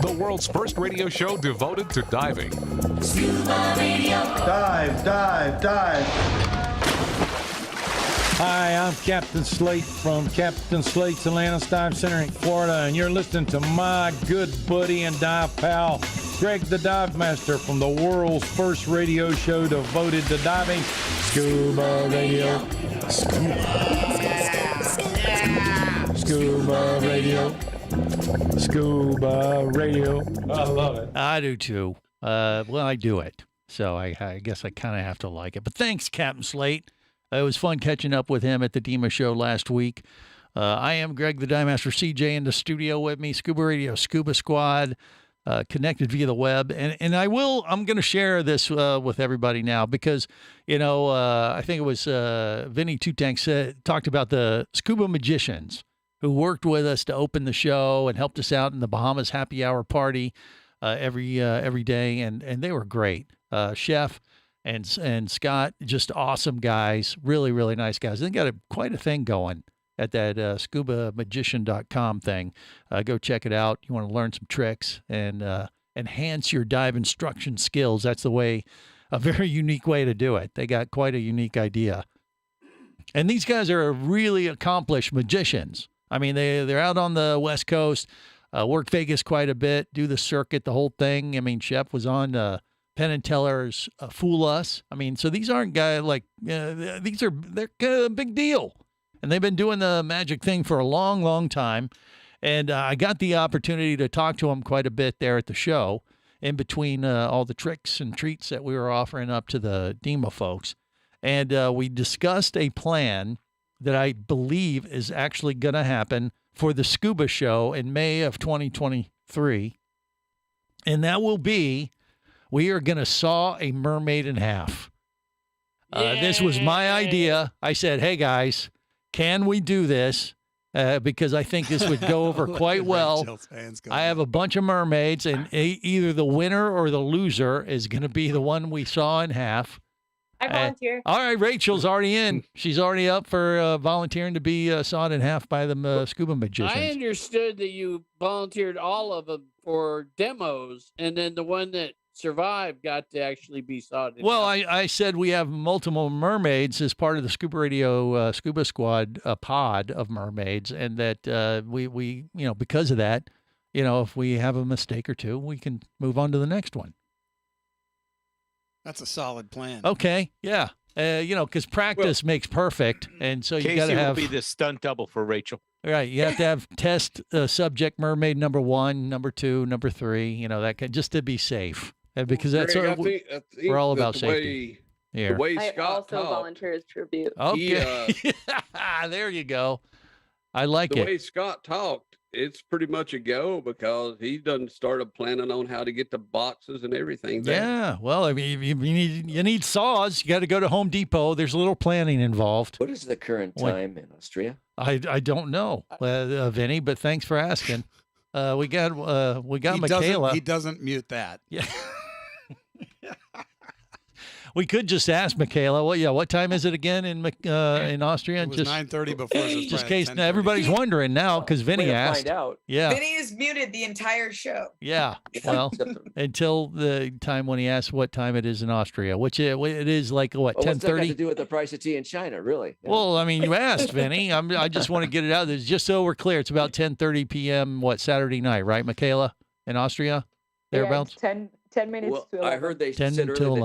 the world's first radio show devoted to diving. Scuba Radio. Dive, dive, dive. Hi, I'm Captain Slate from Captain Slate's Atlantis Dive Center in Florida, and you're listening to my good buddy and dive pal, Greg the Dive Master, from the world's first radio show devoted to diving, Scuba Radio. Scuba Radio. Scuba Radio. I love it. I do too. Well, I do it. So I guess I kind of have to like it. But thanks, Captain Slate. It was fun catching up with him at the DEMA show last week. I am Greg the Dive Master. CJ in the studio with me. Scuba Radio, Scuba Squad, connected via the web. And I'm going to share this with everybody now because, I think it was Vinny Two Tanks talked about the scuba magicians who worked with us to open the show and helped us out in the Bahamas happy hour party every day. And they were great. Chef and Scott, just awesome guys, really, really nice guys. They got quite a thing going at that ScubaMagician.com thing. Go check it out. You want to learn some tricks and enhance your dive instruction skills. That's a very unique way to do it. They got quite a unique idea. And these guys are really accomplished magicians. I mean, they're out on the West Coast, work Vegas quite a bit, do the circuit, the whole thing. I mean, Chef was on Penn and Teller's Fool Us. I mean, so these aren't guys like, they're kind of a big deal. And they've been doing the magic thing for a long, long time. And I got the opportunity to talk to them quite a bit there at the show in between all the tricks and treats that we were offering up to the DEMA folks. And we discussed a plan that I believe is actually going to happen for the Scuba Show in May of 2023. And that will be, we are going to saw a mermaid in half. This was my idea. I said, hey, guys, can we do this? Because I think this would go over quite well. I have a bunch of mermaids, and either the winner or the loser is going to be the one we saw in half. I volunteer. All right, Rachel's already in. She's already up for volunteering to be sawed in half by the scuba magicians. I understood that you volunteered all of them for demos, and then the one that survived got to actually be sawed in Well, half. I said we have multiple mermaids as part of the Scuba Radio Scuba Squad pod of mermaids, and that we because of that, if we have a mistake or two, we can move on to the next one. That's a solid plan. Okay, yeah, because practice makes perfect, and so you Casey got to have. will be the stunt double for Rachel. Right, you have to have test subject mermaid number 1, number 2, number 3. That just to be safe, because that's Greg, we're all about the safety. way here. The way I Scott also talked, volunteer as tribute. Okay. There you go. I like the it. way Scott talked, it's pretty much a go because he done started planning on how to get the boxes and everything there. Yeah. Well, I mean, you need saws. You got to go to Home Depot. There's a little planning involved. What is the current time in Austria? I don't know, Vinny, but thanks for asking. We got Michaela. He doesn't mute that. Yeah. We could just ask Michaela. What time is it again in Austria? It was 9:30 before. Just in case everybody's wondering now, because Vinny asked. Find out. Yeah. Vinny is muted the entire show. Yeah. Well, until the time when he asks what time it is in Austria, which it is like what 10:30. What's that got to do with the price of tea in China? Really? Yeah. Well, I mean, you asked, Vinny. I just want to get it out there just so we're clear. It's about 10:30 p.m. Saturday night, right, Michaela, in Austria, thereabouts. Yeah, 10 minutes Well, to 11. I heard they 10 said to earlier that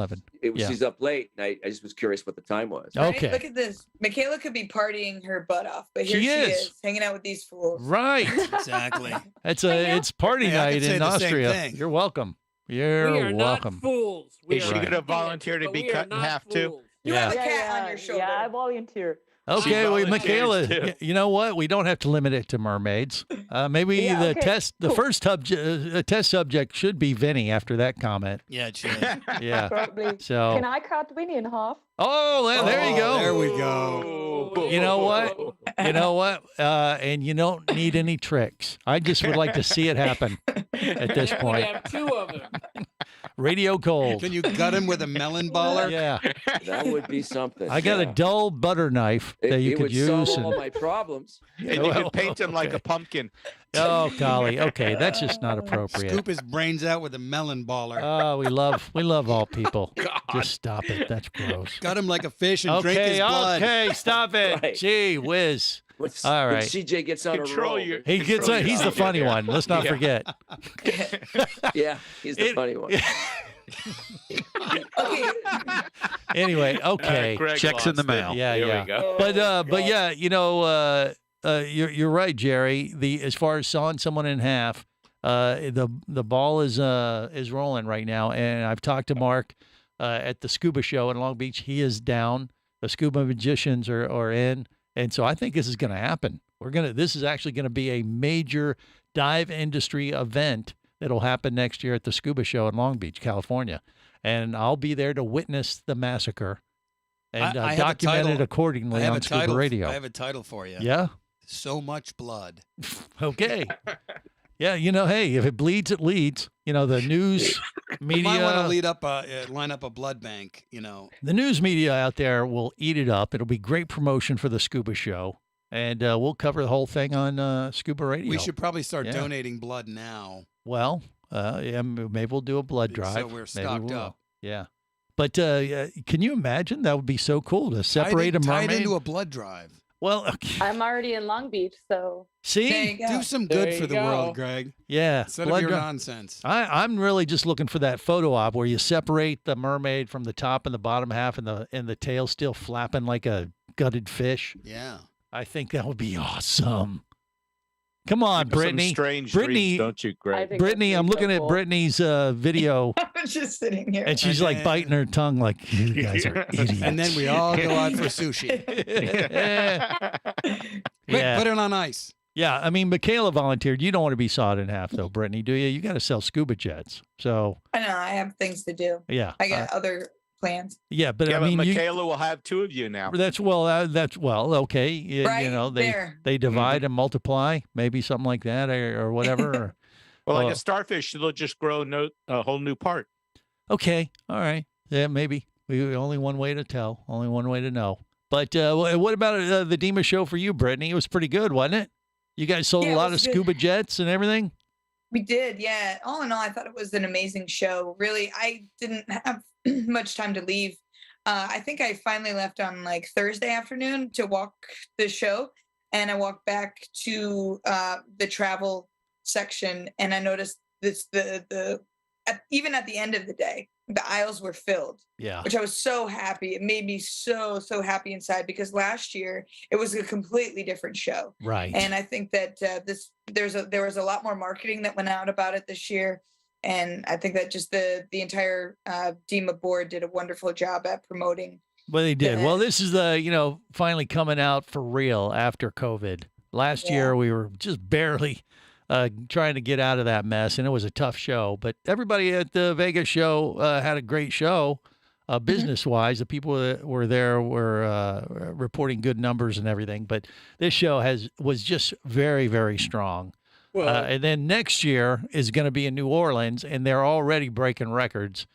11. she's up late, and I just was curious what the time was. Right? Okay. Look at this. Michaela could be partying her butt off, but here She she is. is hanging out with these fools. Right. Exactly. It's party Hey, I night could say in the same Austria. thing. You're welcome. We You're are not welcome. fools. Is she going to volunteer to be cut in half too? You Yeah. have a cat on your shoulder. Yeah, I volunteer. Okay, well, volunteers Michaela, too. you know what? We don't have to limit it to mermaids. Maybe Yeah, the okay, test, the cool. first test subject should be Vinny after that comment. Yeah, it should. Yeah. Probably. So. Can I cut Winnie in half? Oh, there you go. There we go. You know what? You know what? And you don't need any tricks. I just would like to see it happen at this We point. have two of them. Radio cold. Can you gut him with a melon baller? Yeah. That would be something. I got a dull butter knife that you it could would use. solve all my problems. And you could paint him like a pumpkin. Oh, golly. Okay, that's just not appropriate. Scoop his brains out with a melon baller. Oh, we love all people. Just stop it. That's gross. Gut him like a fish and drink his blood. Okay, stop it. Right. Gee whiz. All When right. CJ gets on Control a roll. your- He's the funny one. Let's not Yeah. forget. Yeah, he's the funny one. Okay. Anyway, okay. Greg Checks in the lost it. mail. Yeah, Here yeah. we go. But yeah, you're right, Jerry. As far as sawing someone in half, the ball is rolling right now, and I've talked to Mark at the Scuba Show in Long Beach. He is down. The Scuba Magicians are in, and so I think this is going to happen. This is actually going to be a major dive industry event that'll happen next year at the Scuba Show in Long Beach, California, and I'll be there to witness the massacre and I have a document title. it accordingly I have on a Scuba title. Radio. I have a title for you. Yeah. So much blood. Okay. Yeah, hey, if it bleeds, it leads. The news You might want media, to line up a blood bank. the news media out there will eat it up. It'll be great promotion for the Scuba Show, and we'll cover the whole thing on Scuba Radio. We should probably start Yeah. donating blood now. Well, yeah, maybe we'll do a blood drive. So we're Maybe stocked we will. up. Yeah. But can you imagine? That would be so cool to separate a mermaid. Tied into a blood drive. Well, I'm already in Long Beach, so. There see? you go. Do some There good you for the go. world, Greg. Yeah. Instead blood of your drive. nonsense. I'm really just looking for that photo op where you separate the mermaid from the top and the bottom half, and the tail still flapping like a gutted fish. Yeah. I think that would be awesome. Come on, Some Brittany. strange Brittany, dreams, don't you, I Greg? think Brittany, that's I'm looking so at cool. Brittany's video, I was just sitting here. and she's like biting her tongue, like you guys are idiots. And then we all go out for sushi. Quick, Yeah. put it on ice. Yeah, I mean, Michaela volunteered. You don't want to be sawed in half, though, Brittany, do you? You got to sell scuba jets. So, I know. I have things to do. yeah. I got other plans. Yeah, but Yeah, I but mean, Michaela will have two of you now. that's okay. You Right know, there. they divide and multiply, maybe something like that, or whatever. Or, Well, like well, a starfish, it'll just grow a whole new part. okay, all right, yeah, maybe. We only one way to tell, only one way to know. But what about the Dima show for you, Brittany? It was pretty good, wasn't it? You guys sold Yeah, a it lot of was good. scuba jets and everything. We did, yeah. All in all, I thought it was an amazing show. Really, I didn't have much time to leave. I think I finally left on like Thursday afternoon to walk the show, and I walked back to the travel section, and I noticed this even at the end of the day, the aisles were filled. Yeah. Which I was so happy. It made me so happy inside, because last year it was a completely different show. Right. And I think that there was a lot more marketing that went out about it this year. And I think that just the entire DEMA board did a wonderful job at promoting. Well, they did. Well, this is finally coming out for real after COVID. Last year, we were just barely trying to get out of that mess, and it was a tough show. But everybody at the Vegas show had a great show, business-wise. The people that were there were reporting good numbers and everything. But this show was just very, very strong. Well, and then next year is going to be in New Orleans, and they're already breaking records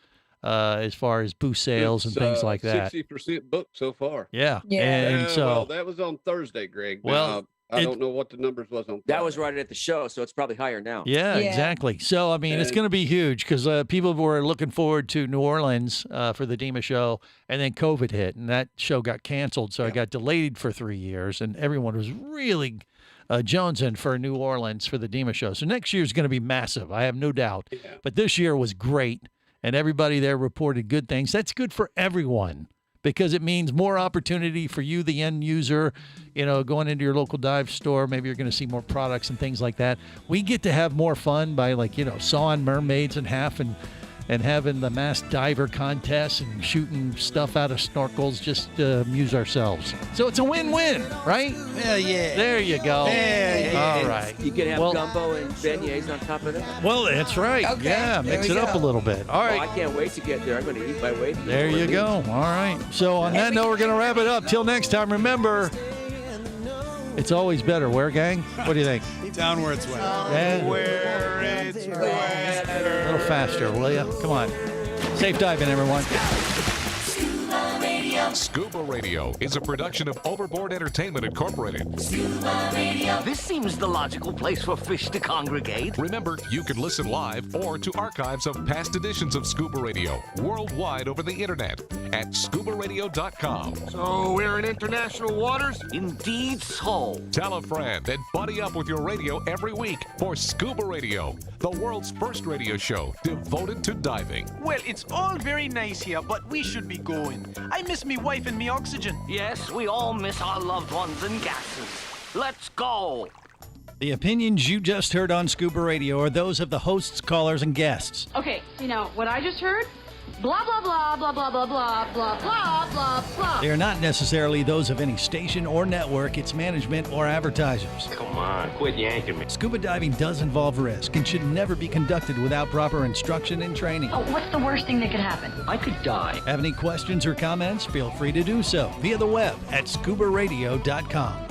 as far as booth sales and things like that. 60% booked so far. Yeah. And so well, that was on Thursday, Greg. Well, I don't know what the numbers was on Friday. That was right at the show, so it's probably higher now. Yeah, exactly. So, I mean, it's going to be huge because people were looking forward to New Orleans for the DEMA show, and then COVID hit, and that show got canceled. So it got delayed for 3 years, and everyone was really jonesing for New Orleans for the DEMA show. So next year is going to be massive. I have no doubt. Yeah. But this year was great, and everybody there reported good things. That's good for everyone, because it means more opportunity for you, the end user, going into your local dive store. Maybe you're going to see more products and things like that. We get to have more fun by sawing mermaids in half and having the masked diver contest and shooting stuff out of snorkels just to amuse ourselves. So it's a win-win, right? Hell yeah. There you go. Yeah. All right. You can have gumbo and beignets on top of that. Well, that's right. Okay, Yeah, mix it up a little bit. All right. I can't wait to get there. I'm going to eat my weight. There you go. All right. So on that note, we're going to wrap it up. Till next time, remember, it's always better. Where, gang? What do you think? Down where it's wet. Yeah. Where it's wet. A little faster, will you? Come on. Safe diving, everyone. Scuba Radio is a production of Overboard Entertainment Incorporated. Scuba Radio. This seems the logical place for fish to congregate. Remember, you can listen live or to archives of past editions of Scuba Radio worldwide over the internet at ScubaRadio.com. So we're in international waters? Indeed so. Tell a friend and buddy up with your radio every week for Scuba Radio, the world's first radio show devoted to diving. Well, it's all very nice here, but we should be going. I miss me wife and me oxygen. Yes, we all miss our loved ones and gases. Let's go. The opinions you just heard on Scuba Radio are those of the hosts, callers, and guests. Okay, what I just heard? Blah, blah, blah, blah, blah, blah, blah, blah, blah, blah, blah. They are not necessarily those of any station or network, its management, or advertisers. Come on, quit yanking me. Scuba diving does involve risk and should never be conducted without proper instruction and training. Oh, what's the worst thing that could happen? I could die. Have any questions or comments? Feel free to do so via the web at ScubaRadio.com.